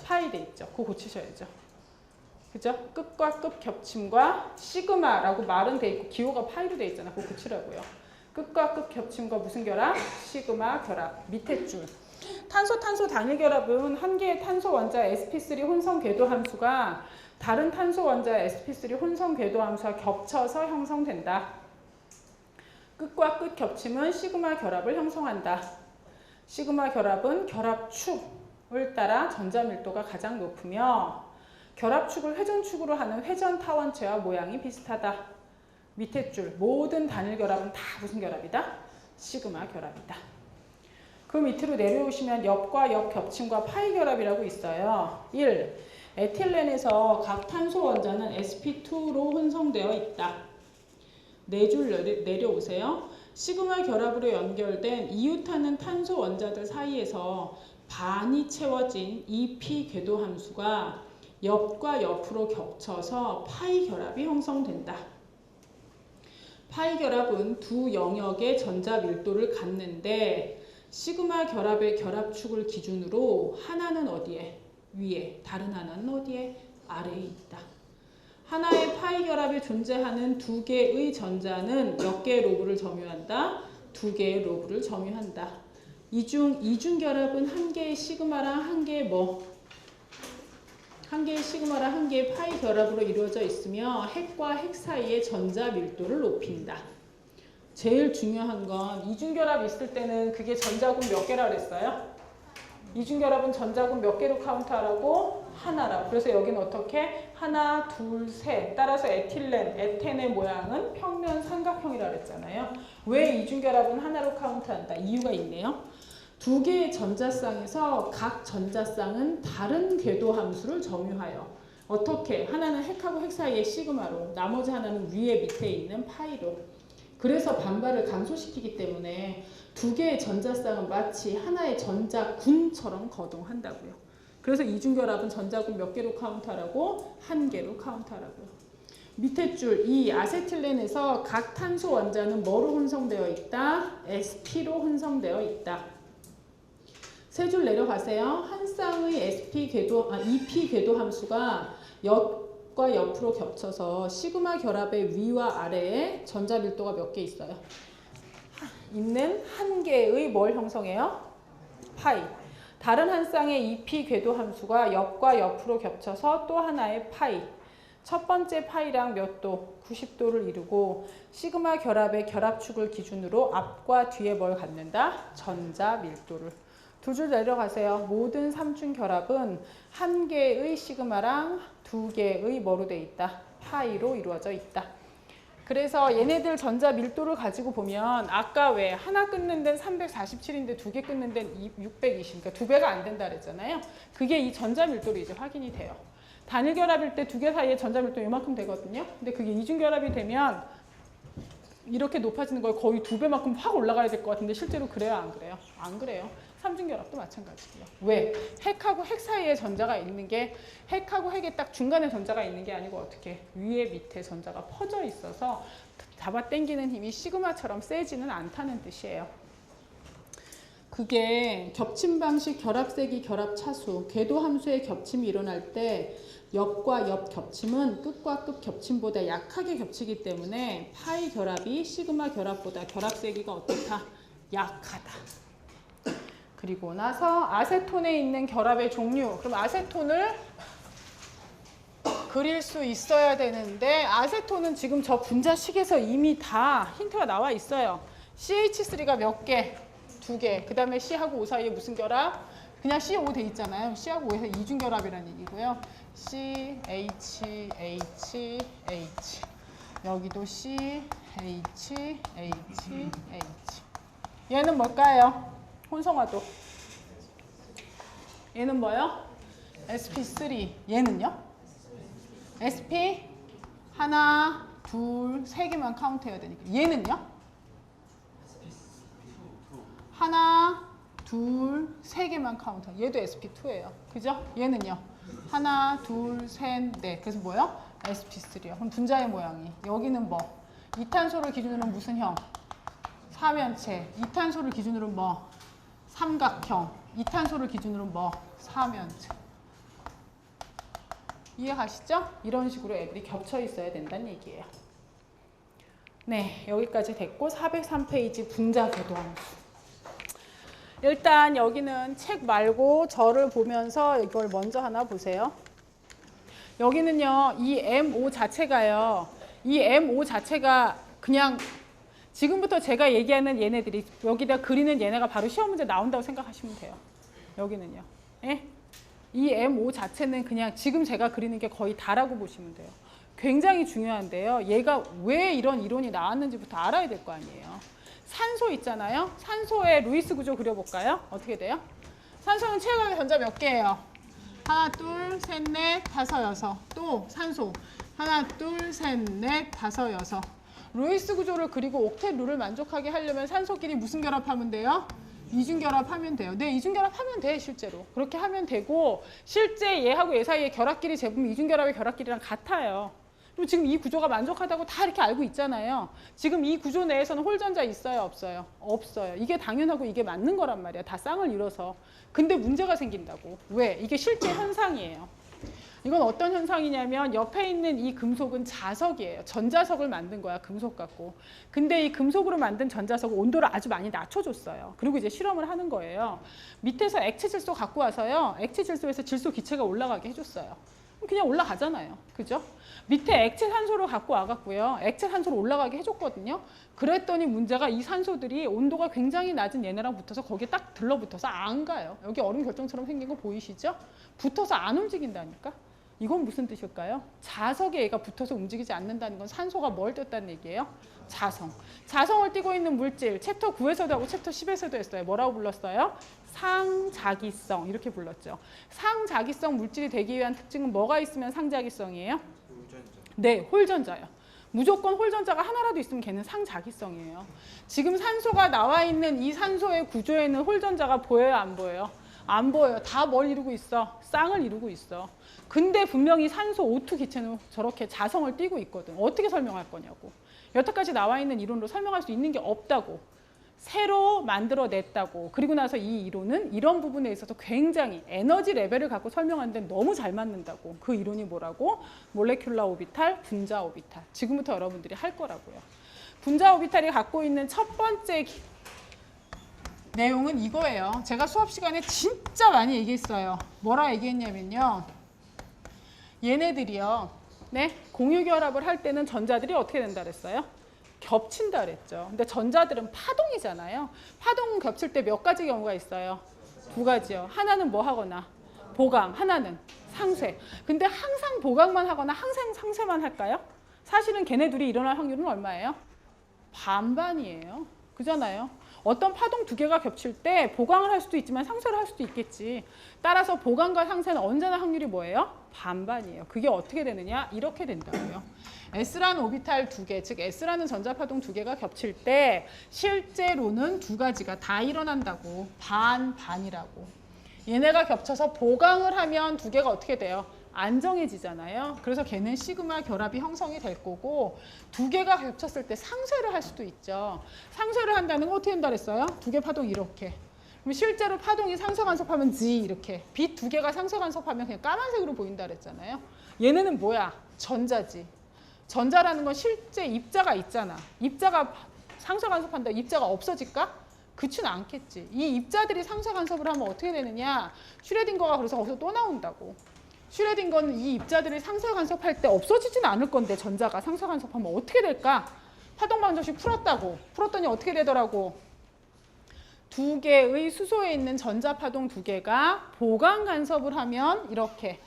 파이 돼 있죠. 그거 고치셔야죠. 그죠? 끝과 끝 겹침과 시그마라고 말은 돼 있고 기호가 파이로 돼 있잖아. 그거 고치라고요. 끝과 끝 겹침과 무슨 결합? 시그마 결합. 밑에 줄. 탄소 단일 결합은 한 개의 탄소 원자 sp3 혼성 궤도 함수가 다른 탄소 원자 sp3 혼성 궤도 함수와 겹쳐서 형성된다. 끝과 끝 겹침은 시그마 결합을 형성한다. 시그마 결합은 결합축을 따라 전자 밀도가 가장 높으며 결합축을 회전축으로 하는 회전 타원체와 모양이 비슷하다. 밑에 줄 모든 단일 결합은 다 무슨 결합이다? 시그마 결합이다. 그 밑으로 내려오시면 옆과 옆 겹침과 파이 결합이라고 있어요. 1. 에틸렌에서 각 탄소 원자는 sp2로 혼성되어 있다. 4줄 내려오세요. 시그마 결합으로 연결된 이웃하는 탄소 원자들 사이에서 반이 채워진 EP 궤도 함수가 옆과 옆으로 겹쳐서 파이 결합이 형성된다. 파이 결합은 두 영역의 전자 밀도를 갖는데 시그마 결합의 결합축을 기준으로 하나는 어디에? 위에, 다른 하나는 어디에? 아래에 있다. 하나의 파이 결합에 존재하는 두 개의 전자는 몇 개의 로브를 점유한다? 두 개의 로브를 점유한다. 이중 결합은 한 개의 시그마랑 한 개의 한 개의 시그마랑 한 개의 파이 결합으로 이루어져 있으며 핵과 핵 사이의 전자 밀도를 높인다. 제일 중요한 건 이중결합이 있을 때는 그게 전자군 몇 개라 그랬어요? 이중결합은 전자군 몇 개로 카운트하라고? 하나라고. 그래서 여기는 어떻게? 하나, 둘, 셋. 따라서 에틸렌, 에텐의 모양은 평면 삼각형이라 그랬잖아요. 왜 이중결합은 하나로 카운트한다? 이유가 있네요. 두 개의 전자쌍에서 각 전자쌍은 다른 궤도 함수를 점유하여 어떻게? 하나는 핵하고 핵 사이의 시그마로, 나머지 하나는 위에 밑에 있는 파이로. 그래서 반발을 감소시키기 때문에 두 개의 전자쌍은 마치 하나의 전자군처럼 거동한다고요. 그래서 이중결합은 전자군 몇 개로 카운트하라고? 한 개로 카운트하라고요. 밑에 줄, 이 아세틸렌에서 각 탄소 원자는 뭐로 혼성되어 있다? sp로 혼성되어 있다. 세 줄 내려가세요. 한 쌍의 EP 궤도 함수가 옆과 옆으로 겹쳐서 시그마 결합의 위와 아래에 전자 밀도가 몇 개 있어요? 있는 한 개의 뭘 형성해요? 파이. 다른 한 쌍의 EP 궤도 함수가 옆과 옆으로 겹쳐서 또 하나의 파이. 첫 번째 파이랑 몇 도? 90도를 이루고 시그마 결합의 결합축을 기준으로 앞과 뒤에 뭘 갖는다? 전자 밀도를. 두 줄 내려가세요. 모든 삼중 결합은 한 개의 시그마랑 두 개의 뭐로 돼 있다? 파이로 이루어져 있다. 그래서 얘네들 전자 밀도를 가지고 보면 아까 왜 하나 끊는 데는 347인데 두 개 끊는 데는 620, 그러니까 두 배가 안 된다 그랬잖아요. 그게 이 전자 밀도로 이제 확인이 돼요. 단일 결합일 때 두 개 사이에 전자 밀도 이만큼 되거든요. 근데 그게 이중 결합이 되면 이렇게 높아지는 거예요. 거의 두 배만큼 확 올라가야 될 것 같은데 실제로 그래요? 안 그래요? 안 그래요. 삼중결합도 마찬가지고요. 왜? 핵하고 핵 사이에 전자가 있는 게 핵하고 핵의 딱 중간에 전자가 있는 게 아니고 어떻게? 위에 밑에 전자가 퍼져 있어서 잡아당기는 힘이 시그마처럼 세지는 않다는 뜻이에요. 그게 겹침 방식, 결합세기, 결합차수, 궤도 함수의 겹침이 일어날 때 옆과 옆 겹침은 끝과 끝 겹침보다 약하게 겹치기 때문에 파이 결합이 시그마 결합보다 결합세기가 어떻다? 약하다. 그리고 나서 아세톤에 있는 결합의 종류. 그럼 아세톤을 그릴 수 있어야 되는데 아세톤은 지금 저 분자식에서 이미 다 힌트가 나와 있어요. CH3가 몇 개? 두 개. 그 다음에 C하고 O 사이에 무슨 결합? 그냥 CO 돼 있잖아요. C하고 O에서 이중결합이라는 얘기고요. C, H, H, H. 여기도 C, H, H, H. 얘는 뭘까요? 혼성화도. 얘는 뭐요? sp3. 얘는요? sp 하나, 둘, 세 개만 카운트해야 되니까. 얘는요? 하나, 둘, 세 개만 카운트. 얘도 sp2예요. 그죠? 얘는요? 하나, 둘, 셋, 넷. 그래서 뭐요? sp3요. 그럼 분자의 모양이. 여기는 뭐? 이탄소를 기준으로 무슨 형? 사면체. 이탄소를 기준으로 뭐? 삼각형. 이탄소를 기준으로 뭐? 사면체. 이해가시죠? 이런 식으로 애들이 겹쳐 있어야 된다는 얘기예요. 네, 여기까지 됐고 403페이지 분자 궤도 함수. 일단 여기는 책 말고 저를 보면서 이걸 먼저 하나 보세요. 여기는요, 이 MO 자체가요. 이 MO 자체가 그냥 지금부터 제가 얘기하는 얘네들이 여기다 그리는 얘네가 바로 시험 문제 나온다고 생각하시면 돼요. 여기는요. 예? 이 MO 자체는 그냥 지금 제가 그리는 게 거의 다라고 보시면 돼요. 굉장히 중요한데요. 얘가 왜 이런 이론이 나왔는지부터 알아야 될 거 아니에요. 산소 있잖아요. 산소의 루이스 구조 그려볼까요? 어떻게 돼요? 산소는 체외각의 전자 몇 개예요? 하나, 둘, 셋, 넷, 다섯, 여섯. 또 산소. 하나, 둘, 셋, 넷, 다섯, 여섯. 루이스 구조를 그리고 옥텟 룰을 만족하게 하려면 산소끼리 무슨 결합하면 돼요? 이중결합하면 돼요. 네, 이중결합하면 돼, 실제로. 그렇게 하면 되고, 실제 얘하고 얘 사이의 결합끼리 재보면 이중결합의 결합끼리랑 같아요. 그리고 지금 이 구조가 만족하다고 다 이렇게 알고 있잖아요. 지금 이 구조 내에서는 홀전자 있어요, 없어요? 없어요. 이게 당연하고 이게 맞는 거란 말이야. 다 쌍을 이뤄서. 근데 문제가 생긴다고. 왜? 이게 실제 현상이에요. 이건 어떤 현상이냐면 옆에 있는 이 금속은 자석이에요. 전자석을 만든 거야, 금속 갖고. 근데 이 금속으로 만든 전자석은 온도를 아주 많이 낮춰줬어요. 그리고 이제 실험을 하는 거예요. 밑에서 액체 질소 갖고 와서요. 액체 질소에서 질소 기체가 올라가게 해줬어요. 그냥 올라가잖아요. 그죠? 밑에 액체 산소를 갖고 와갖고요. 액체 산소를 올라가게 해줬거든요. 그랬더니 문제가 이 산소들이 온도가 굉장히 낮은 얘네랑 붙어서 거기에 딱 들러붙어서 안 가요. 여기 얼음 결정처럼 생긴 거 보이시죠? 붙어서 안 움직인다니까? 이건 무슨 뜻일까요? 자석에 얘가 붙어서 움직이지 않는다는 건 산소가 뭘 떴다는 얘기예요? 자성. 자성을 띠고 있는 물질, 챕터 9에서도 하고 챕터 10에서도 했어요. 뭐라고 불렀어요? 상자기성, 이렇게 불렀죠. 상자기성 물질이 되기 위한 특징은 뭐가 있으면 상자기성이에요? 홀전자. 네, 홀전자요. 무조건 홀전자가 하나라도 있으면 걔는 상자기성이에요. 지금 산소가 나와 있는 이 산소의 구조에는 홀전자가 보여요, 안 보여요? 안 보여요. 다 뭘 이루고 있어? 쌍을 이루고 있어. 근데 분명히 산소 O2 기체는 저렇게 자성을 띠고 있거든. 어떻게 설명할 거냐고. 여태까지 나와 있는 이론으로 설명할 수 있는 게 없다고. 새로 만들어냈다고. 그리고 나서 이 이론은 이런 부분에 있어서 굉장히 에너지 레벨을 갖고 설명하는데 너무 잘 맞는다고. 그 이론이 뭐라고? 몰레큘라 오비탈, 분자 오비탈. 지금부터 여러분들이 할 거라고요. 분자 오비탈이 갖고 있는 첫 번째 내용은 이거예요. 제가 수업 시간에 진짜 많이 얘기했어요. 뭐라 얘기했냐면요. 얘네들이요. 네? 공유결합을 할 때는 전자들이 어떻게 된다 그랬어요? 겹친다 그랬죠. 근데 전자들은 파동이잖아요. 파동은 겹칠 때 몇 가지 경우가 있어요? 두 가지요. 하나는 뭐 하거나 보강, 하나는 상쇄. 근데 항상 보강만 하거나 항상 상쇄만 할까요? 사실은 걔네 둘이 일어날 확률은 얼마예요? 반반이에요. 그잖아요. 어떤 파동 두 개가 겹칠 때 보강을 할 수도 있지만 상쇄를 할 수도 있겠지. 따라서 보강과 상쇄는 언제나 확률이 뭐예요? 반반이에요. 그게 어떻게 되느냐? 이렇게 된다고요. S라는 오비탈 두 개, 즉 S라는 전자파동 두 개가 겹칠 때 실제로는 두 가지가 다 일어난다고. 반반이라고. 얘네가 겹쳐서 보강을 하면 두 개가 어떻게 돼요? 안정해지잖아요. 그래서 걔는 시그마 결합이 형성이 될 거고 두 개가 겹쳤을 때 상쇄를 할 수도 있죠. 상쇄를 한다는 건 어떻게 된다 그랬어요? 두 개 파동 이렇게. 그럼 실제로 파동이 상쇄 간섭하면 Z 이렇게. 빛 두 개가 상쇄 간섭하면 그냥 까만색으로 보인다 그랬잖아요. 얘네는 뭐야? 전자지. 전자라는 건 실제 입자가 있잖아. 입자가 상쇄 간섭한다. 입자가 없어질까? 그렇지는 않겠지. 이 입자들이 상쇄 간섭을 하면 어떻게 되느냐? 슈레딩거가 그래서 거기서 또 나온다고. 슈레딩거는 이 입자들이 상쇄 간섭할 때 없어지지는 않을 건데 전자가 상쇄 간섭하면 어떻게 될까? 파동 방정식 풀었다고. 풀었더니 어떻게 되더라고? 두 개의 수소에 있는 전자 파동 두 개가 보강 간섭을 하면 이렇게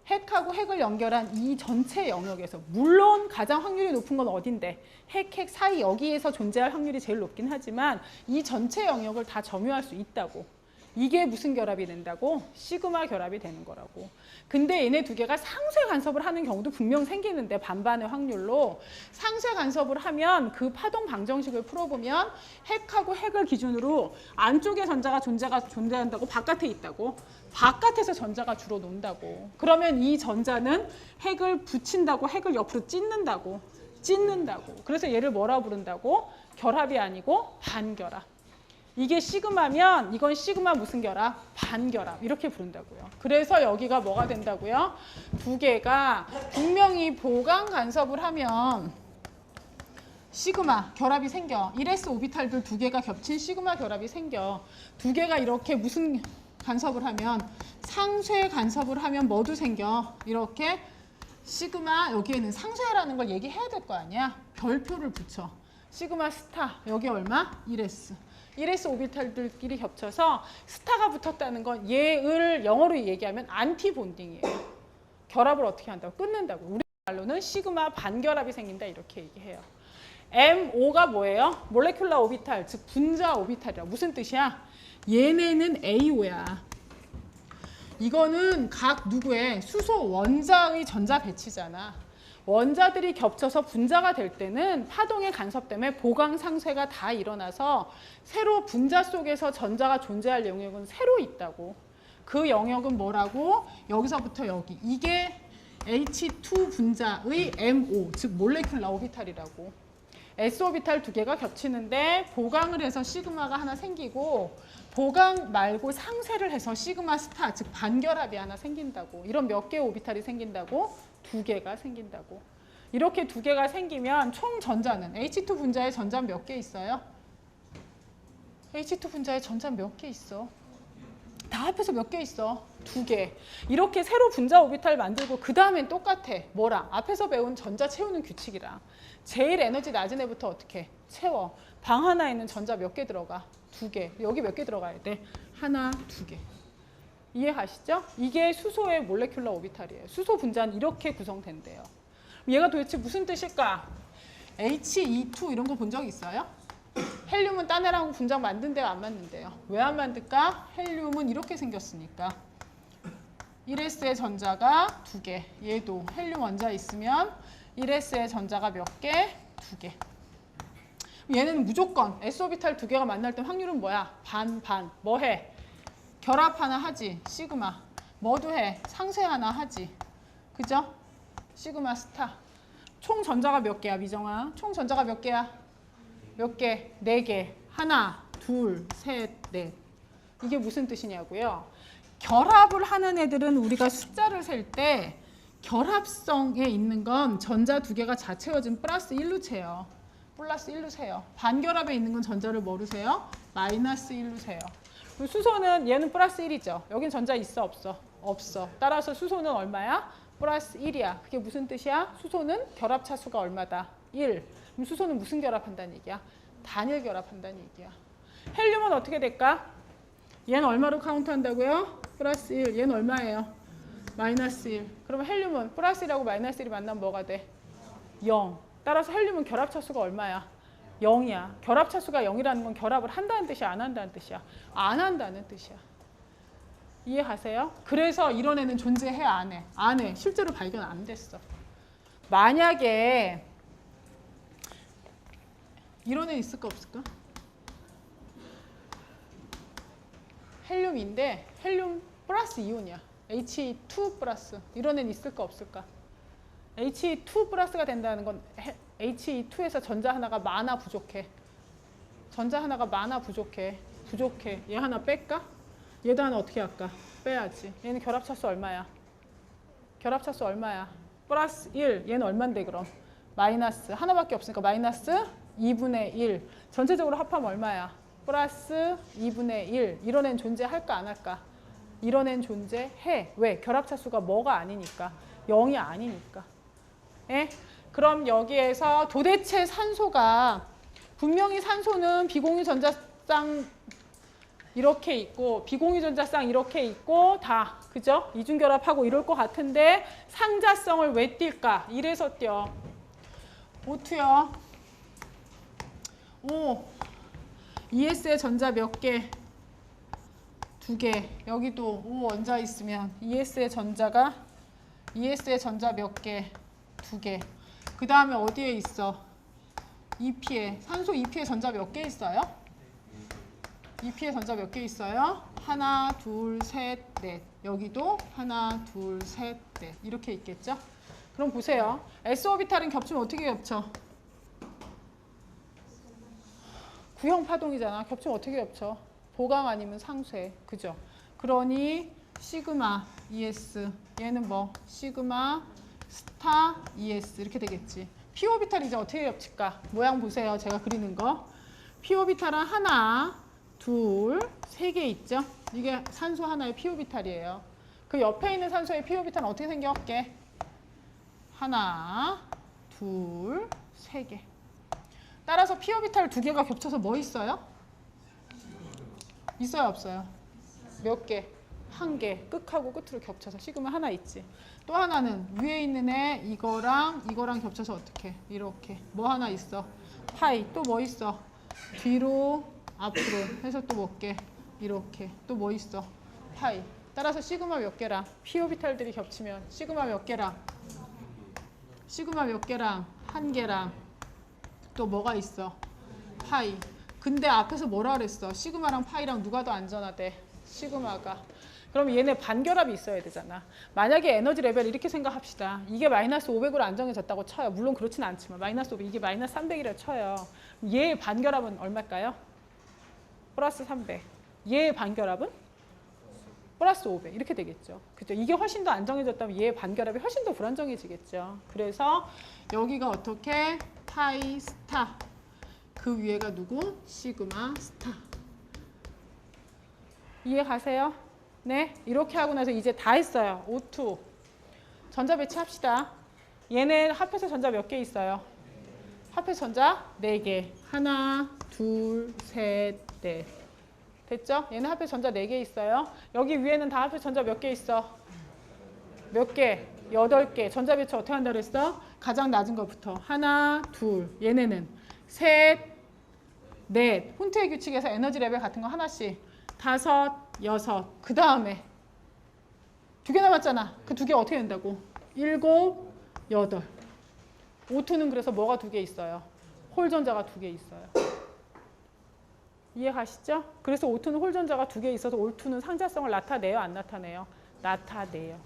핵하고 핵을 연결한 이 전체 영역에서 물론 가장 확률이 높은 건 어딘데? 핵 사이 여기에서 존재할 확률이 제일 높긴 하지만 이 전체 영역을 다 점유할 수 있다고. 이게 무슨 결합이 된다고? 시그마 결합이 되는 거라고. 근데 얘네 두 개가 상쇄 간섭을 하는 경우도 분명 생기는데 반반의 확률로 상쇄 간섭을 하면 그 파동 방정식을 풀어보면 핵하고 핵을 기준으로 안쪽에 전자가 존재한다고 바깥에 있다고. 바깥에서 전자가 주로 논다고. 그러면 이 전자는 핵을 붙인다고 핵을 옆으로 찢는다고. 그래서 얘를 뭐라 부른다고? 결합이 아니고 반결합. 이게 시그마면 이건 시그마 무슨 결합? 반결합. 이렇게 부른다고요. 그래서 여기가 뭐가 된다고요? 두 개가 분명히 보강 간섭을 하면 시그마 결합이 생겨. 1s 오비탈들 두 개가 겹친 시그마 결합이 생겨. 두 개가 이렇게 무슨 간섭을 하면 상쇄 간섭을 하면 뭐도 생겨. 이렇게 시그마 여기에는 상쇄라는 걸 얘기해야 될 거 아니야. 별표를 붙여. 시그마 스타 여기 얼마? 1s. 1s 오비탈들끼리 겹쳐서 스타가 붙었다는 건 얘를 영어로 얘기하면 안티 본딩이에요. 결합을 어떻게 한다고? 끊는다고. 우리 말로는 시그마 반결합이 생긴다 이렇게 얘기해요. MO가 뭐예요? 몰레큘라 오비탈, 즉 분자 오비탈이라. 무슨 뜻이야? 얘네는 AO야. 이거는 각 누구의 수소 원자의 전자 배치잖아. 원자들이 겹쳐서 분자가 될 때는 파동의 간섭 때문에 보강 상쇄가 다 일어나서 새로 분자 속에서 전자가 존재할 영역은 새로 있다고. 그 영역은 뭐라고? 여기서부터 여기. 이게 H2 분자의 MO, 즉 몰레큘라 오비탈이라고. S 오비탈 두 개가 겹치는데 보강을 해서 시그마가 하나 생기고 보강 말고 상쇄를 해서 시그마 스타, 즉 반결합이 하나 생긴다고. 이런 몇 개의 오비탈이 생긴다고? 두 개가 생긴다고. 이렇게 두 개가 생기면 총 전자는 H2 분자에 전자 몇 개 있어요? H2 분자에 전자 몇 개 있어? 다 합해서 몇 개 있어? 두 개. 이렇게 새로 분자 오비탈 만들고 그 다음엔 똑같아. 뭐랑? 앞에서 배운 전자 채우는 규칙이랑. 제일 에너지 낮은 애부터 어떻게? 채워. 방 하나에 있는 전자 몇 개 들어가? 두 개. 여기 몇 개 들어가야 돼? 하나, 두 개. 이해가시죠? 이게 수소의 몰레큘러 오비탈이에요. 수소 분자는 이렇게 구성된대요. 얘가 도대체 무슨 뜻일까? He2 이런 거 본 적 있어요? 헬륨은 딴 애랑 분장 만든대요? 안 만든대요? 왜 안 만들까? 헬륨은 이렇게 생겼으니까. 1s의 전자가 두 개. 얘도 헬륨 원자 있으면 1s의 전자가 몇 개? 두 개. 얘는 무조건 s오비탈 두 개가 만날 때 확률은 뭐야? 반, 반. 뭐 해? 결합 하나 하지. 시그마. 뭐도 해? 상쇄 하나 하지. 그죠? 시그마 스타. 총 전자가 몇 개야, 미정아? 총 전자가 몇 개야? 몇 개? 네 개. 하나, 둘, 셋, 넷. 이게 무슨 뜻이냐고요? 결합을 하는 애들은 우리가 숫자를 셀 때 결합성에 있는 건 전자 두 개가 자 채워진 플러스 1로 채요. 플러스 1로 세요. 반결합에 있는 건 전자를 뭐로 세요? 마이너스 1로 세요. 수소는 얘는 플러스 1이죠. 여긴 전자 있어 없어? 없어. 따라서 수소는 얼마야? 플러스 1이야. 그게 무슨 뜻이야? 수소는 결합 차수가 얼마다? 1. 그럼 수소는 무슨 결합한다는 얘기야? 단일 결합한다는 얘기야. 헬륨은 어떻게 될까? 얘는 얼마로 카운트한다고요? 플러스 1. 얘는 얼마예요? 마이너스 1. 그러면 헬륨은 플러스 1하고 마이너스 1이 만나면 뭐가 돼? 0. 따라서 헬륨은 결합 차수가 얼마야? 0이야. 결합 차수가 0이라는 건 결합을 한다는 뜻이야? 안 한다는 뜻이야? 안 한다는 뜻이야. 이해하세요? 그래서 이런 애는 존재해? 안 해? 안 해. 실제로 발견 안 됐어. 만약에 이런 애 있을까 없을까? 헬륨인데 헬륨 플러스 이온이야. He2 플러스. 이런 애는 있을까 없을까? He2 플러스가 된다는 건 He2에서 전자 하나가 많아 부족해. 전자 하나가 많아 부족해. 부족해. 얘 하나 뺄까? 얘도 하나 어떻게 할까? 빼야지. 얘는 결합차수 얼마야? 결합차수 얼마야? 플러스 1. 얘는 얼만데 그럼? 마이너스. 하나밖에 없으니까 마이너스 2분의 1. 전체적으로 합하면 얼마야? 플러스 2분의 1. 이런 애는 존재할까 안 할까? 이런 애는 존재해. 왜? 결합차수가 뭐가 아니니까. 0이 아니니까. 예? 그럼 여기에서 도대체 산소가 분명히 산소는 비공유 전자쌍 이렇게 있고 비공유 전자쌍 이렇게 있고 다 그죠? 이중결합하고 이럴 것 같은데 상자성을 왜 띌까? 이래서 띄어. O2요. O. ES의 전자 몇 개? 두 개. 여기도 O 원자 있으면 ES의 전자 몇 개? 두 개. 그 다음에 어디에 있어? EP에. 산소 EP에 전자 몇 개 있어요? EP에 전자 몇 개 있어요? 하나, 둘, 셋, 넷. 여기도 하나, 둘, 셋, 넷. 이렇게 있겠죠? 그럼 보세요. S오비탈은 겹치면 어떻게 겹쳐? 구형 파동이잖아. 겹치면 어떻게 겹쳐? 보강 아니면 상쇄. 그죠? 그러니 시그마 ES. 얘는 뭐? 시그마 스타 ES. 이렇게 되겠지. P오비탈이 이제 어떻게 겹칠까? 모양 보세요. 제가 그리는 거. P오비탈은 하나, 둘, 세 개 있죠? 이게 산소 하나의 P오비탈이에요. 그 옆에 있는 산소의 P오비탈은 어떻게 생겼게? 하나, 둘, 세 개. 따라서 P오비탈 두 개가 겹쳐서 뭐 있어요? 있어요, 없어요? 몇 개? 한 개. 끝하고 끝으로 겹쳐서 시그마 하나 있지. 또 하나는 위에 있는 애 이거랑 겹쳐서 어떻게? 이렇게. 뭐 하나 있어? 파이. 또 뭐 있어? 뒤로, 앞으로 해서 또 몇 개? 이렇게. 또 뭐 있어? 파이. 따라서 시그마 몇 개랑 P오비탈들이 겹치면 시그마 몇 개랑? 시그마 몇 개랑 한 개랑 또 뭐가 있어? 파이. 근데 앞에서 뭐라 그랬어? 시그마랑 파이랑 누가 더 안전하대? 시그마가. 그럼 얘네 반결합이 있어야 되잖아. 만약에 에너지 레벨 이렇게 생각합시다. 이게 마이너스 500으로 안정해졌다고 쳐요. 물론 그렇진 않지만 마이너스 500, 이게 마이너스 300이라 쳐요. 얘의 반결합은 얼마일까요? 플러스 300. 얘의 반결합은? 플러스 500. 이렇게 되겠죠. 그죠? 이게 훨씬 더 안정해졌다면 얘의 반결합이 훨씬 더 불안정해지겠죠. 그래서 여기가 어떻게? 파이 스타. 그 위에가 누구? 시그마 스타. 이해 가세요? 네, 이렇게 하고 나서 이제 다 했어요. O2. 전자 배치합시다. 얘네 합해서 전자 몇 개 있어요? 합해서 전자 4개. 하나, 둘, 셋, 넷. 됐죠? 얘네 합해서 전자 4개 있어요. 여기 위에는 다 합해서 전자 몇 개 있어? 몇 개? 8개. 전자 배치 어떻게 한다고 했어? 가장 낮은 것부터. 하나, 둘. 얘네는 셋, 넷. 혼트의 규칙에서 에너지 레벨 같은 거 하나씩. 5, 6. 그 다음에 2개 남았잖아. 그 2개 어떻게 된다고? 7, 8. O2는 그래서 뭐가 2개 있어요? 홀 전자가 2개 있어요. 이해 가시죠? 그래서 O2는 홀 전자가 2개 있어서 O2는 상자성을 나타내요? 안 나타내요? 나타내요.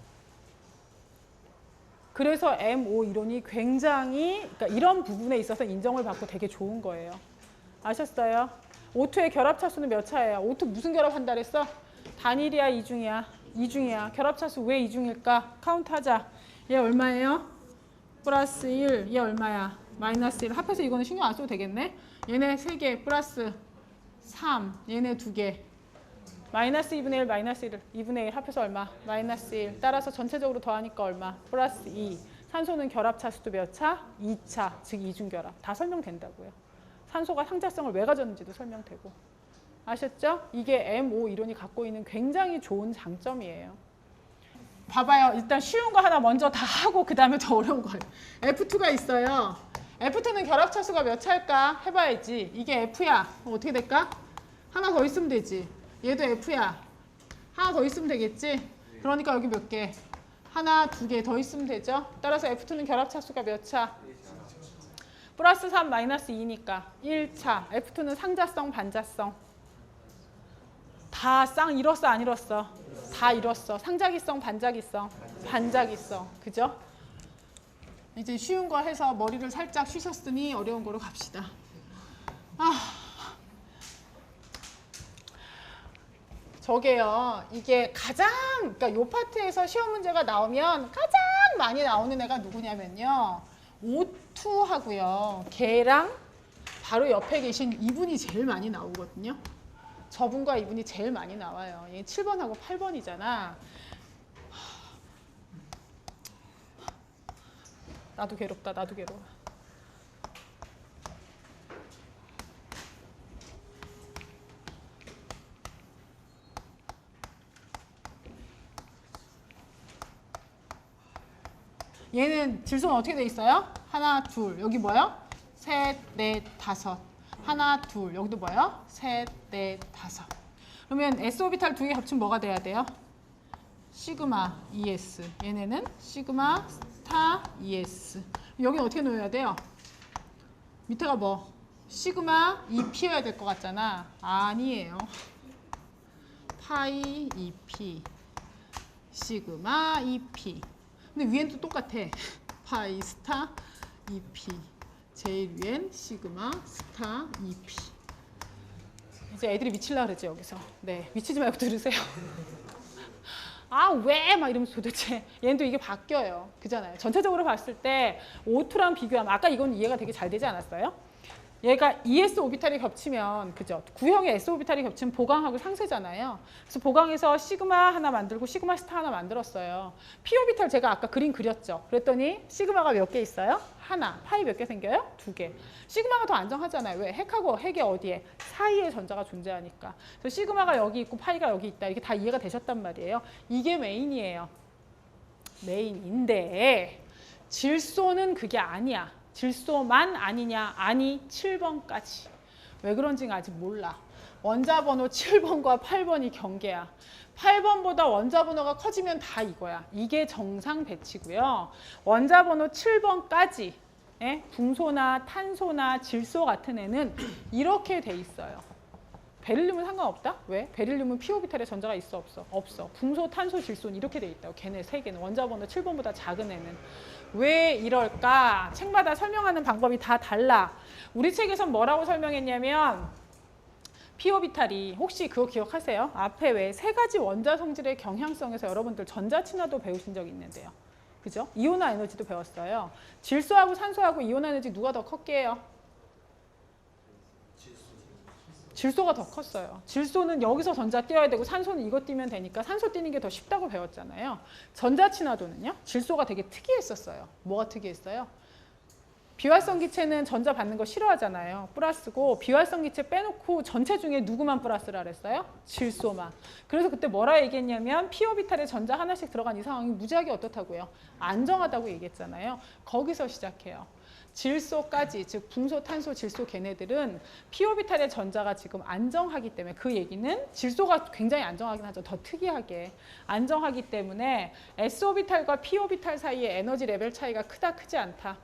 그래서 MO 이론이 굉장히, 그러니까 이런 부분에 있어서 인정을 받고 되게 좋은 거예요. 아셨어요? O2의 결합 차수는 몇 차예요? O2 무슨 결합한다 그랬어? 단일이야, 이중이야? 이중이야. 결합 차수 왜 이중일까? 카운트하자. 얘 얼마예요? 플러스 1. 얘 얼마야? 마이너스 1. 합해서 이거는 신경 안 써도 되겠네. 얘네 3개 플러스 3. 얘네 2개. 마이너스 2분의 1, 마이너스 1. 2분의 1 합해서 얼마? 마이너스 1. 따라서 전체적으로 더하니까 얼마? 플러스 2. 산소는 결합 차수도 몇 차? 2차. 즉 이중결합. 다 설명된다고요. 산소가 상자성을 왜 가졌는지도 설명되고. 아셨죠? 이게 MO 이론이 갖고 있는 굉장히 좋은 장점이에요. 봐봐요. 일단 쉬운 거 하나 먼저 다 하고 그 다음에 더 어려운 거예요. F2가 있어요. F2는 결합 차수가 몇 차일까? 해봐야지. 이게 F야. 어떻게 될까? 하나 더 있으면 되지. 얘도 F야. 하나 더 있으면 되겠지? 그러니까 여기 몇 개? 하나, 2개 더 있으면 되죠? 따라서 F2는 결합 차수가 몇 차? 플러스 3, 마이너스 2니까 1차. F2는 상자성, 반자성. 다 쌍 이뤘어, 안 이뤘어? 다 이뤘어. 상자기성, 반자기성. 반자기성. 그죠? 이제 쉬운 거 해서 머리를 살짝 쉬셨으니 어려운 거로 갑시다. 저게요. 이게 가장, 그러니까 요 파트에서 시험 문제가 나오면 가장 많이 나오는 애가 누구냐면요. O2 하고요. 걔랑 바로 옆에 계신 이분이 제일 많이 나오거든요. 저분과 이분이 제일 많이 나와요. 얘 7번하고 8번이잖아. 나도 괴롭다. 나도 괴로워. 얘는 질소는 어떻게 돼 있어요? 하나, 둘. 여기 뭐요? 셋, 넷, 다섯. 하나, 둘. 여기도 뭐요? 셋, 넷, 다섯. 그러면 S 오비탈 2개 겹치면 뭐가 돼야 돼요? 시그마 ES. 얘네는 시그마 스타 ES. 여기 어떻게 놓여야 돼요? 밑에가 뭐? 시그마 EP여야 될 것 같잖아. 아니에요. 파이 EP. 시그마 EP. 근데 위엔 또 똑같아. 파이 스타 EP. 제일 위엔 시그마 스타 EP. 이제 애들이 미칠라 그러지 여기서. 네, 미치지 말고 들으세요. 아, 왜? 막 이러면서 도대체 얘는 또 이게 바뀌어요. 그잖아요. 전체적으로 봤을 때 O2랑 비교하면 아까 이건 이해가 되게 잘 되지 않았어요? 얘가 ES 오비탈이 겹치면, 그죠? 구형의 S 오비탈이 겹치면 보강하고 상쇄잖아요. 그래서 보강해서 시그마 하나 만들고 시그마 스타 하나 만들었어요. P 오비탈 제가 아까 그림 그렸죠? 그랬더니 시그마가 몇 개 있어요? 하나. 파이 몇 개 생겨요? 2개. 시그마가 더 안정하잖아요. 왜? 핵하고 핵이 어디에? 사이에 전자가 존재하니까. 그래서 시그마가 여기 있고 파이가 여기 있다. 이게 다 이해가 되셨단 말이에요. 이게 메인이에요. 메인인데 질소는 그게 아니야. 질소만 아니냐? 아니, 7번까지. 왜 그런지는 아직 몰라. 원자 번호 7번과 8번이 경계야. 8번보다 원자 번호가 커지면 다 이거야. 이게 정상 배치고요. 원자 번호 7번까지 붕소나 탄소나 질소 같은 애는 이렇게 돼 있어요. 베릴륨은 상관없다? 왜? 베릴륨은 p오비탈에 전자가 있어 없어? 없어. 붕소, 탄소, 질소는 이렇게 돼 있다고. 걔네 세 개는 원자 번호 7번보다 작은 애는. 왜 이럴까? 책마다 설명하는 방법이 다 달라. 우리 책에선 뭐라고 설명했냐면 p오비탈이 혹시 그거 기억하세요? 앞에 왜 세 가지 원자 성질의 경향성에서 여러분들 전자친화도 배우신 적 있는데요. 그죠? 이온화 에너지도 배웠어요. 질소하고 산소하고 이온화 에너지 누가 더 컸게요? 질소가 더 컸어요. 질소는 여기서 전자 띄어야 되고 산소는 이거 띄면 되니까 산소 띄는 게 더 쉽다고 배웠잖아요. 전자친화도는요. 질소가 되게 특이했었어요. 뭐가 특이했어요? 비활성 기체는 전자 받는 거 싫어하잖아요. 플러스고 비활성 기체 빼놓고 전체 중에 누구만 플러스라 그랬어요? 질소만. 그래서 그때 뭐라 얘기했냐면 p오비탈에 전자 하나씩 들어간 이 상황이 무지하게 어떻다고요? 안정하다고 얘기했잖아요. 거기서 시작해요. 질소까지, 즉 붕소, 탄소, 질소 걔네들은 p오비탈의 전자가 지금 안정하기 때문에 그 얘기는 질소가 굉장히 안정하긴 하죠. 더 특이하게 안정하기 때문에 s오비탈과 p오비탈 사이의 에너지 레벨 차이가 크다 크지 않다.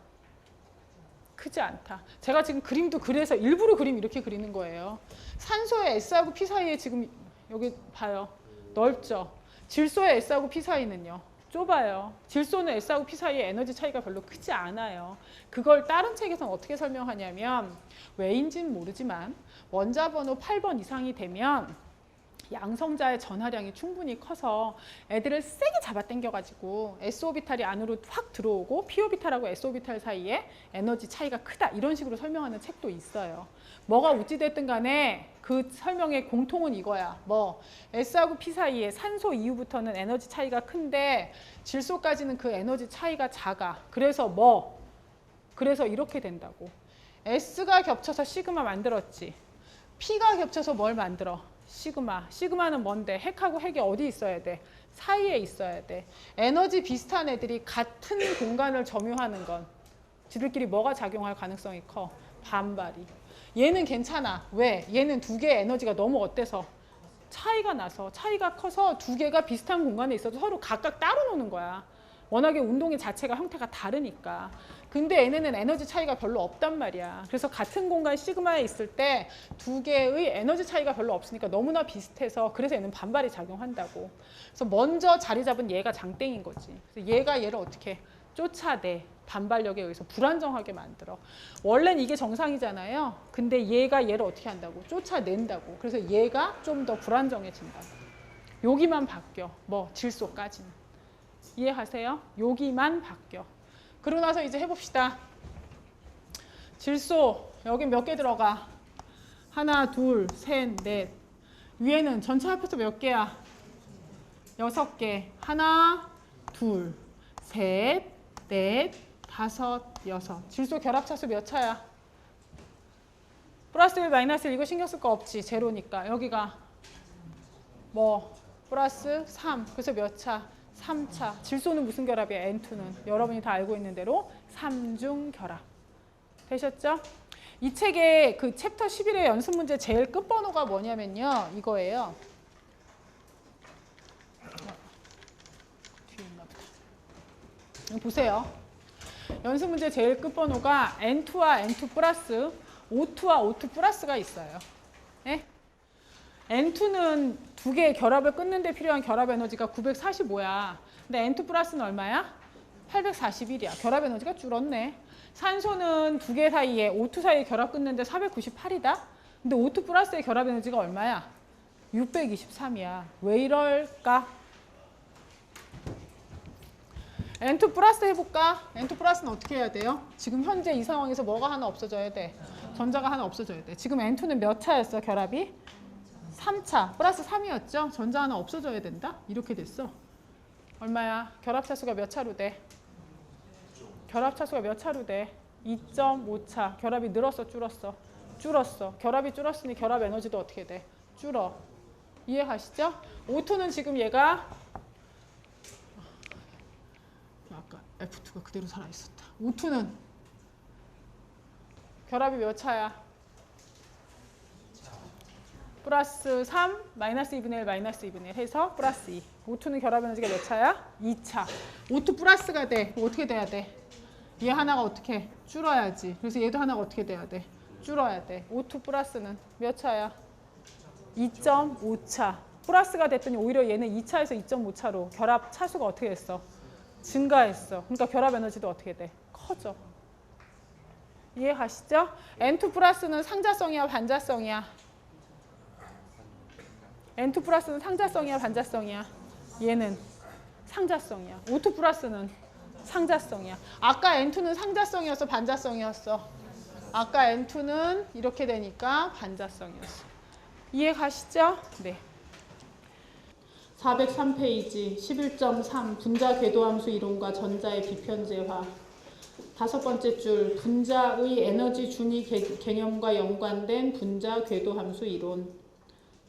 크지 않다. 제가 지금 그림도 그래서 일부러 그림 이렇게 그리는 거예요. 산소의 S하고 P 사이에 지금 여기 봐요. 넓죠. 질소의 S하고 P 사이는요. 좁아요. 질소는 S하고 P 사이에 에너지 차이가 별로 크지 않아요. 그걸 다른 책에서는 어떻게 설명하냐면 왜인지는 모르지만 원자 번호 8번 이상이 되면 양성자의 전하량이 충분히 커서 애들을 세게 잡아당겨가지고 S오비탈이 안으로 확 들어오고 P오비탈하고 S오비탈 사이에 에너지 차이가 크다 이런 식으로 설명하는 책도 있어요. 뭐가 어찌됐든 간에 그 설명의 공통은 이거야. 뭐 S하고 P 사이에 산소 이후부터는 에너지 차이가 큰데 질소까지는 그 에너지 차이가 작아. 그래서 그래서 이렇게 된다고. S가 겹쳐서 시그마 만들었지. P가 겹쳐서 뭘 만들어? 시그마. 시그마는 뭔데? 핵하고 핵이 어디 있어야 돼? 사이에 있어야 돼. 에너지 비슷한 애들이 같은 공간을 점유하는 건 지들끼리 뭐가 작용할 가능성이 커? 반발이. 얘는 괜찮아. 왜? 얘는 두 개의 에너지가 너무 어때서? 차이가 나서. 차이가 커서 두 개가 비슷한 공간에 있어도 서로 각각 따로 노는 거야. 워낙에 운동의 자체가 형태가 다르니까. 근데 얘네는 에너지 차이가 별로 없단 말이야. 그래서 같은 공간 시그마에 있을 때 두 개의 에너지 차이가 별로 없으니까 너무나 비슷해서 그래서 얘는 반발이 작용한다고. 그래서 먼저 자리 잡은 얘가 장땡인 거지. 그래서 얘가 얘를 어떻게 쫓아내. 반발력에 의해서 불안정하게 만들어. 원래는 이게 정상이잖아요. 근데 얘가 얘를 어떻게 한다고? 쫓아낸다고. 그래서 얘가 좀 더 불안정해진다고. 여기만 바뀌어. 뭐 질소까지는. 이해하세요? 여기만 바뀌어. 그러고 나서 이제 해봅시다. 질소 여기 몇 개 들어가? 하나, 둘, 셋, 넷. 위에는 전체 합해서 몇 개야? 6개. 하나, 둘, 셋, 넷, 다섯, 여섯. 질소 결합 차수 몇 차야? 플러스 1, 마이너스 1 이거 신경 쓸 거 없지. 제로니까. 여기가 뭐 플러스 3. 그래서 몇 차? 3차. 질소는 무슨 결합이야? N2는. 여러분이 다 알고 있는 대로 삼중 결합. 되셨죠? 이 책의 그 챕터 11의 연습 문제 제일 끝번호가 뭐냐면요. 이거예요. 뒤에 있나 보다. 보세요. 연습 문제 제일 끝번호가 N2와 N2 플러스, O2와 O2 플러스가 있어요. 네? N2는 두 개의 결합을 끊는 데 필요한 결합 에너지가 945야. 근데 N2 플러스는 얼마야? 841이야. 결합 에너지가 줄었네. 산소는 두 개 사이에 O2 사이에 결합 끊는데 498이다. 근데 O2 플러스의 결합 에너지가 얼마야? 623이야. 왜 이럴까? N2 플러스 해볼까? N2 플러스는 어떻게 해야 돼요? 지금 현재 이 상황에서 뭐가 하나 없어져야 돼? 전자가 하나 없어져야 돼. 지금 N2는 몇 차였어, 결합이? 3차. 플러스 3이었죠? 전자 하나 없어져야 된다? 이렇게 됐어. 얼마야? 결합 차수가 몇 차로 돼? 결합 차수가 몇 차로 돼? 2.5차. 결합이 늘었어, 줄었어? 줄었어. 결합이 줄었으니 결합 에너지도 어떻게 돼? 줄어. 이해가시죠? O2는 지금 얘가 아까 F2가 그대로 살아있었다. O2는 결합이 몇 차야? 플러스 3, 마이너스 2분의 1, 마이너스 2분의 1 해서 플러스 2. O2는 결합 에너지가 몇 차야? 2차. O2 플러스가 돼. 어떻게 돼야 돼? 얘 하나가 어떻게? 줄어야지. 그래서 얘도 하나가 어떻게 돼야 돼? 줄어야 돼. O2 플러스는 몇 차야? 2.5차. 플러스가 됐더니 오히려 얘는 2차에서 2.5차로 결합 차수가 어떻게 됐어? 증가했어. 그러니까 결합 에너지도 어떻게 돼? 커져. 이해가시죠? N2 플러스는 상자성이야, 반자성이야? N2 플러스는 상자성이야, 반자성이야? 얘는 상자성이야. O2 플러스는 상자성이야. 아까 N2는 상자성이었어, 반자성이었어? 아까 N2는 이렇게 되니까 반자성이었어. 이해 가시죠? 네. 403페이지 11.3 분자 궤도함수 이론과 전자의 비편제화. 다섯 번째 줄 분자의 에너지 준위 개념과 연관된 분자 궤도함수 이론.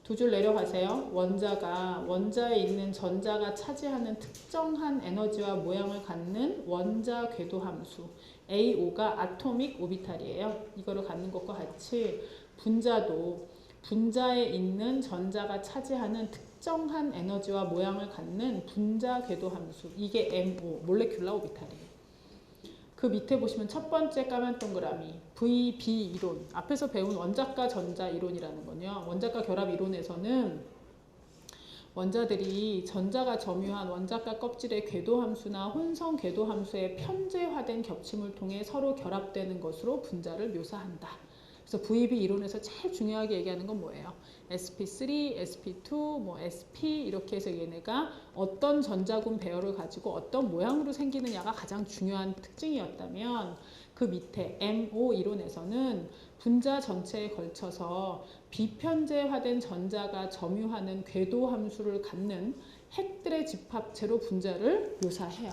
두 줄 내려가세요. 원자가 원자에 있는 전자가 차지하는 특정한 에너지와 모양을 갖는 원자 궤도함수. AO가 아토믹 오비탈이에요. 이거를 갖는 것과 같이 분자도 분자에 있는 전자가 차지하는 특정한 에너지와 모양을 갖는 분자 궤도함수. 이게 MO, 몰레큘라 오비탈이에요. 그 밑에 보시면 첫 번째 까만 동그라미 VB 이론. 앞에서 배운 원자과 전자 이론이라는 건요. 원자과 결합 이론에서는 원자들이 전자가 점유한 원자과 껍질의 궤도함수나 혼성 궤도함수의 편제화된 겹침을 통해 서로 결합되는 것으로 분자를 묘사한다. 그래서 VB 이론에서 제일 중요하게 얘기하는 건 뭐예요? sp3, sp2, 뭐 sp 이렇게 해서 얘네가 어떤 전자군 배열을 가지고 어떤 모양으로 생기느냐가 가장 중요한 특징이었다면 그 밑에 MO 이론에서는 분자 전체에 걸쳐서 비편제화된 전자가 점유하는 궤도함수를 갖는 핵들의 집합체로 분자를 묘사해요.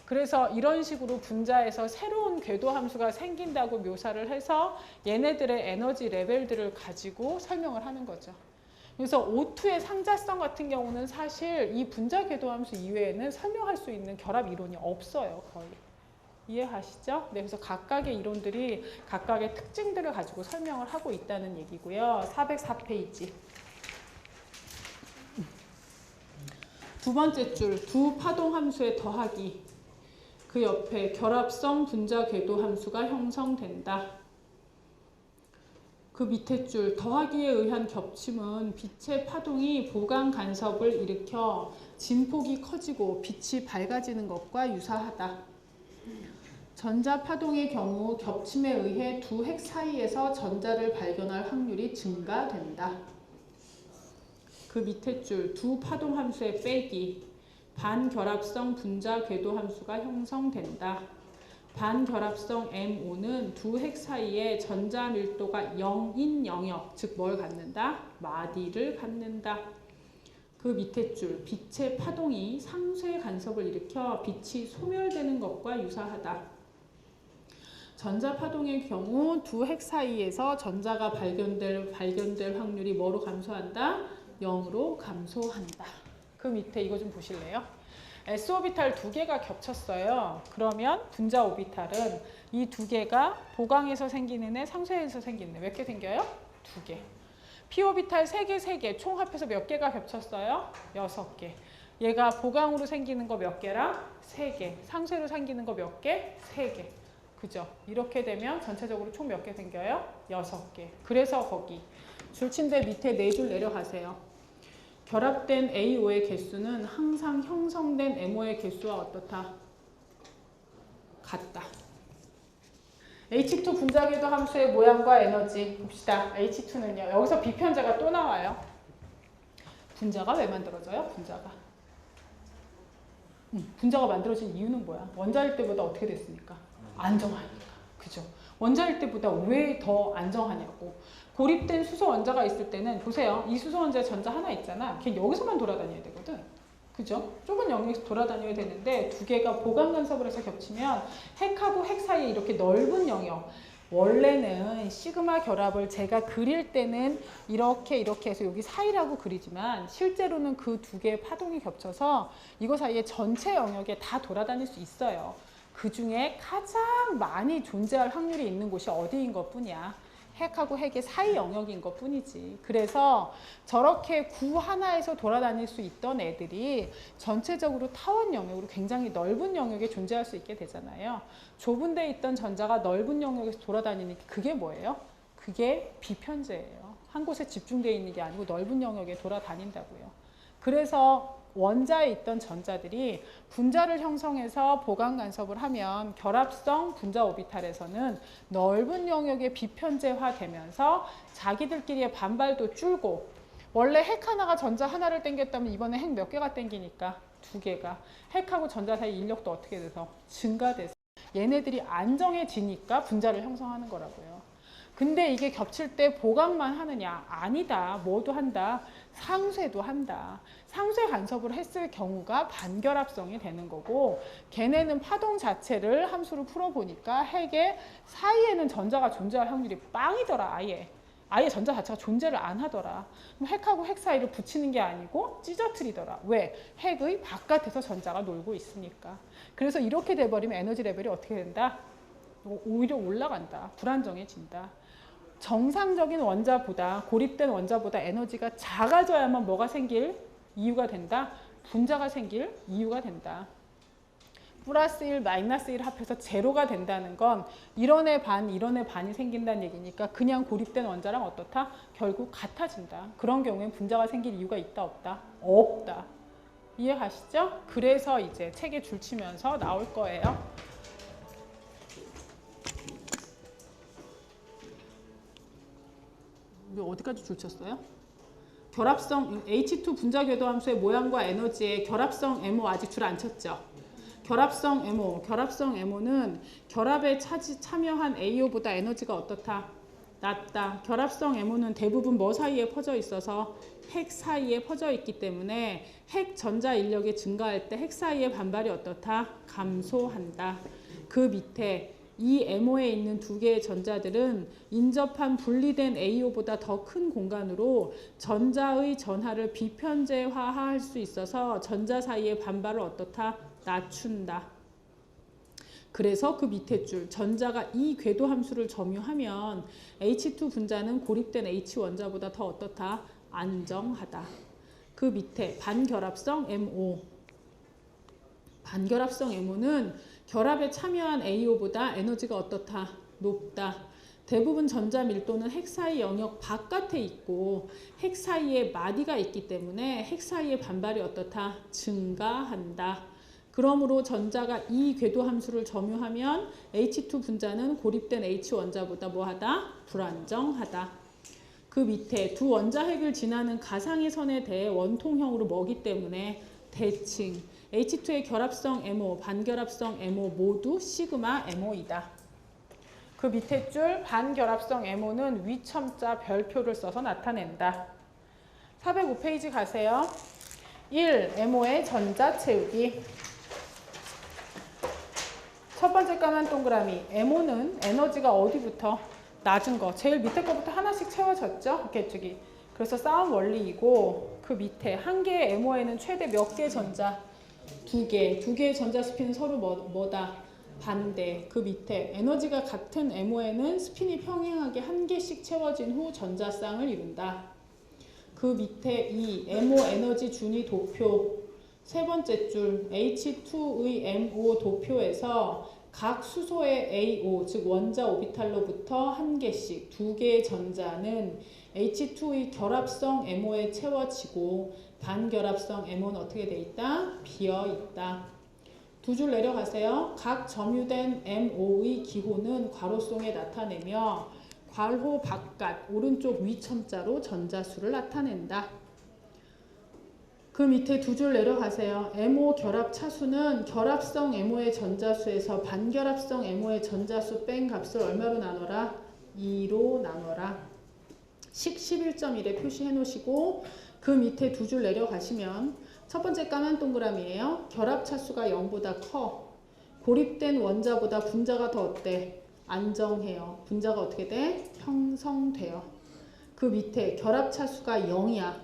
그래서 이런 식으로 분자에서 새로운 궤도함수가 생긴다고 묘사를 해서 얘네들의 에너지 레벨들을 가지고 설명을 하는 거죠. 그래서 O2의 상자성 같은 경우는 사실 이 분자 궤도함수 이외에는 설명할 수 있는 결합 이론이 없어요. 거의. 이해하시죠? 네, 그래서 각각의 이론들이 각각의 특징들을 가지고 설명을 하고 있다는 얘기고요. 404페이지. 두 번째 줄, 두 파동함수의 더하기. 그 옆에 결합성 분자 궤도 함수가 형성된다. 그 밑에 줄 더하기에 의한 겹침은 빛의 파동이 보강 간섭을 일으켜 진폭이 커지고 빛이 밝아지는 것과 유사하다. 전자 파동의 경우 겹침에 의해 두 핵 사이에서 전자를 발견할 확률이 증가된다. 그 밑에 줄 두 파동 함수의 빼기. 반결합성 분자 궤도 함수가 형성된다. 반결합성 MO는 두 핵 사이에 전자 밀도가 0인 영역, 즉 뭘 갖는다? 마디를 갖는다. 그 밑에 줄 빛의 파동이 상쇄 간섭을 일으켜 빛이 소멸되는 것과 유사하다. 전자 파동의 경우 두 핵 사이에서 전자가 발견될 확률이 뭐로 감소한다? 0으로 감소한다. 그 밑에 이거 좀 보실래요? S 오비탈 두 개가 겹쳤어요. 그러면 분자 오비탈은 이 두 개가 보강에서 생기는 애, 상쇄에서 생기는 애 몇 개 생겨요? 두 개. P 오비탈 3개, 3개. 총 합해서 몇 개가 겹쳤어요? 6개. 얘가 보강으로 생기는 거 몇 개랑? 3개. 상쇄로 생기는 거 몇 개? 3개. 그죠? 이렇게 되면 전체적으로 총 몇 개 생겨요? 6개. 그래서 거기 줄침대 밑에 4줄 내려가세요. 결합된 AO의 개수는 항상 형성된 MO의 개수와 어떻다? 같다. H2 분자궤도 함수의 모양과 에너지 봅시다. H2는요. 여기서 비편제가 또 나와요. 분자가 왜 만들어져요? 분자가 만들어진 이유는 뭐야? 원자일 때보다 어떻게 됐습니까? 안정하니까. 그죠? 원자일 때보다 왜 더 안정하냐고. 고립된 수소 원자가 있을 때는 보세요. 이 수소 원자에 전자 하나 있잖아. 걔 여기서만 돌아다녀야 되거든. 그죠? 좁은 영역에서 돌아다녀야 되는데 두 개가 보강 간섭을 해서 겹치면 핵하고 핵 사이에 이렇게 넓은 영역. 원래는 시그마 결합을 제가 그릴 때는 이렇게 해서 여기 사이라고 그리지만 실제로는 그 두 개의 파동이 겹쳐서 이거 사이에 전체 영역에 다 돌아다닐 수 있어요. 그 중에 가장 많이 존재할 확률이 있는 곳이 어디인 것 뿐이야. 핵하고 핵의 사이 영역인 것 뿐이지. 그래서 저렇게 구 하나에서 돌아다닐 수 있던 애들이 전체적으로 타원 영역으로 굉장히 넓은 영역에 존재할 수 있게 되잖아요. 좁은 데 있던 전자가 넓은 영역에서 돌아다니는 그게 뭐예요? 그게 비편재예요. 한 곳에 집중되어 있는 게 아니고 넓은 영역에 돌아다닌다고요. 그래서 원자에 있던 전자들이 분자를 형성해서 보강 간섭을 하면 결합성 분자 오비탈에서는 넓은 영역에 비편재화 되면서 자기들끼리의 반발도 줄고, 원래 핵 하나가 전자 하나를 당겼다면 이번에 핵 몇 개가 당기니까 두 개가, 핵하고 전자 사이 인력도 어떻게 돼서 증가돼서 얘네들이 안정해지니까 분자를 형성하는 거라고요. 근데 이게 겹칠 때 보강만 하느냐? 아니다. 뭐도 한다. 상쇄도 한다. 상쇄 간섭을 했을 경우가 반결합성이 되는 거고, 걔네는 파동 자체를 함수로 풀어보니까 핵의 사이에는 전자가 존재할 확률이 빵이더라. 아예 전자 자체가 존재를 안 하더라. 그럼 핵하고 핵 사이를 붙이는 게 아니고 찢어뜨리더라. 왜? 핵의 바깥에서 전자가 놀고 있으니까. 그래서 이렇게 돼버리면 에너지 레벨이 어떻게 된다? 오히려 올라간다. 불안정해진다. 정상적인 원자보다, 고립된 원자보다 에너지가 작아져야만 뭐가 생길 이유가 된다? 분자가 생길 이유가 된다. 플러스 1, 마이너스 1 합해서 제로가 된다는 건 1원의 반, 1원의 반이 생긴다는 얘기니까 그냥 고립된 원자랑 어떻다? 결국 같아진다. 그런 경우엔 분자가 생길 이유가 있다, 없다? 없다. 이해 가시죠? 그래서 이제 책에 줄치면서 나올 거예요. 어디까지 줄쳤어요? 결합성 H2 분자 궤도 함수의 모양과 에너지의 결합성 MO 아직 줄 안 쳤죠? 결합성 MO는 결합에 참여한 AO보다 에너지가 어떻다? 낮다. 결합성 MO는 대부분 뭐 사이에 퍼져 있어서 핵 사이에 퍼져 있기 때문에 핵 전자 인력이 증가할 때 핵 사이의 반발이 어떻다? 감소한다. 그 밑에 이 MO에 있는 두 개의 전자들은 인접한 분리된 AO보다 더 큰 공간으로 전자의 전하를 비편재화할 수 있어서 전자 사이의 반발을 어떻다? 낮춘다. 그래서 그 밑에 줄 전자가 이 궤도 함수를 점유하면 H2 분자는 고립된 H 원자보다 더 어떻다? 안정하다. 그 밑에 반결합성 MO. 반결합성 MO는 결합에 참여한 AO보다 에너지가 어떻다? 높다. 대부분 전자 밀도는 핵 사이 영역 바깥에 있고 핵 사이에 마디가 있기 때문에 핵 사이의 반발이 어떻다? 증가한다. 그러므로 전자가 이 궤도 함수를 점유하면 H2 분자는 고립된 H 원자보다 뭐하다? 불안정하다. 그 밑에 두 원자 핵을 지나는 가상의 선에 대해 원통형으로 뭐기 때문에 대칭. H2의 결합성 MO, 반결합성 MO 모두 시그마 MO이다. 그 밑에 줄 반결합성 MO는 위첨자 별표를 써서 나타낸다. 405페이지 가세요. 1. MO의 전자 채우기. 첫 번째 까만 동그라미. MO는 에너지가 어디부터? 낮은 거. 제일 밑에 거부터 하나씩 채워졌죠? 어깨쪽이. 그래서 싸움 원리이고 그 밑에 한 개의 MO에는 최대 몇 개 전자? 두 개. 두 개의 전자 스핀은 서로 뭐다? 반대. 그 밑에 에너지가 같은 MO에는 스핀이 평행하게 한 개씩 채워진 후 전자쌍을 이룬다. 그 밑에 이 MO 에너지 준위 도표. 세 번째 줄 H2의 MO 도표에서 각 수소의 AO, 즉 원자 오비탈로부터 한 개씩 두 개의 전자는 H2의 결합성 MO에 채워지고 반결합성 MO는 어떻게 돼 있다? 비어 있다. 두 줄 내려가세요. 각 점유된 MO의 기호는 괄호송에 나타내며 괄호 바깥 오른쪽 위첨자로 전자수를 나타낸다. 그 밑에 두 줄 내려가세요. MO 결합 차수는 결합성 MO의 전자수에서 반결합성 MO의 전자수 뺀 값을 얼마로 나눠라? 2로 나눠라. 식 11.1에 표시해 놓으시고 그 밑에 두 줄 내려가시면 첫 번째 까만 동그라미예요. 결합 차수가 0보다 커. 고립된 원자보다 분자가 더 어때? 안정해요. 분자가 어떻게 돼? 형성돼요. 그 밑에 결합 차수가 0이야.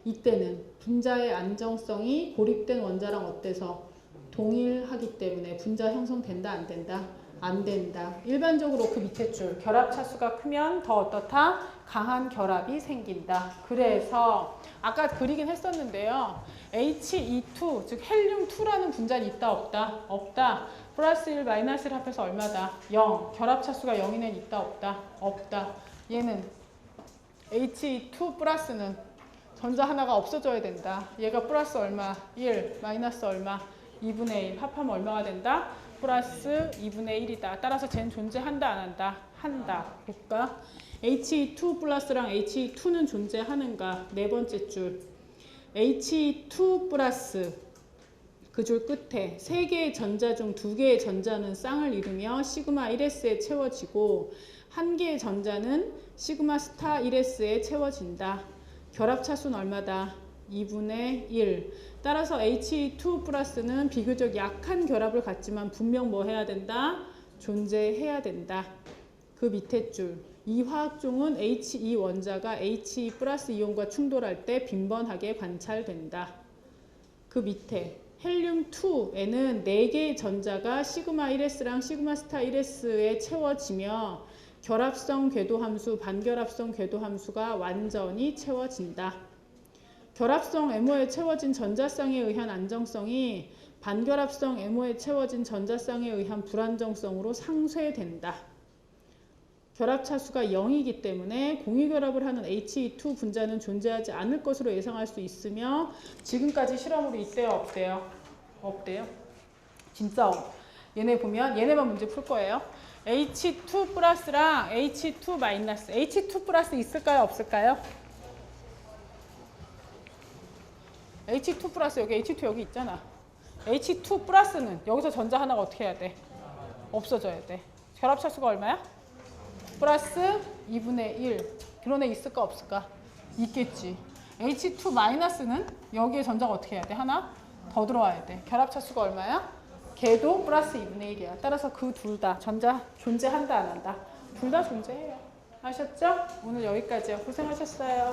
이때는 분자의 안정성이 고립된 원자랑 어때서? 동일하기 때문에 분자 형성된다 안 된다? 안 된다. 일반적으로 그 밑에 줄 결합 차수가 크면 더 어떻다? 강한 결합이 생긴다. 그래서 아까 그리긴 했었는데요. He2 즉 헬륨2라는 분자는 있다 없다? 없다. 플러스 1 마이너스 1 합해서 얼마다? 0. 결합 차수가 0이는 있다 없다? 없다. 얘는 He2 플러스는 전자 하나가 없어져야 된다. 얘가 플러스 얼마? 1 마이너스 얼마? 2분의 1 합하면 얼마가 된다? 플러스 2분의 1이다. 따라서 쟤는 존재한다 안 한다? 한다. 볼까? He2 플러스랑 He2는 존재하는가? 네 번째 줄. He2 플러스 그 줄 끝에 3개의 전자 중 2개의 전자는 쌍을 이루며 시그마 1s에 채워지고 1개의 전자는 시그마 스타 1s에 채워진다. 결합 차수는 얼마다? 2분의 1. 따라서 He2 플러스는 비교적 약한 결합을 갖지만 분명 뭐 해야 된다? 존재해야 된다. 그 밑에 줄. 이 화학종은 He 원자가 He 플러스 이온과 충돌할 때 빈번하게 관찰된다. 그 밑에 헬륨2에는 4개의 전자가 시그마 1s랑 시그마 스타 1s에 채워지며 결합성 궤도함수, 반결합성 궤도함수가 완전히 채워진다. 결합성 MO에 채워진 전자쌍에 의한 안정성이 반결합성 MO에 채워진 전자쌍에 의한 불안정성으로 상쇄된다. 결합 차수가 0이기 때문에 공유결합을 하는 He2 분자는 존재하지 않을 것으로 예상할 수 있으며 지금까지 실험으로 있대요 없대요? 없대요. 진짜 얘네 보면 얘네만 문제 풀 거예요. H2 플러스랑 H2 마이너스 H2 플러스 있을까요 없을까요? H2 플러스 여기 H2 여기 있잖아. H2 플러스는 여기서 전자 하나가 어떻게 해야 돼? 없어져야 돼. 결합 차수가 얼마야? 플러스 2분의 1. 그런 애 있을까 없을까? 있겠지. H2 마이너스는 여기에 전자가 어떻게 해야 돼? 하나 더 들어와야 돼. 결합 차수가 얼마야? 걔도 플러스 2분의 1이야. 따라서 그 둘 다 전자 존재한다 안 한다? 둘 다 존재해요. 아셨죠? 오늘 여기까지요. 고생하셨어요.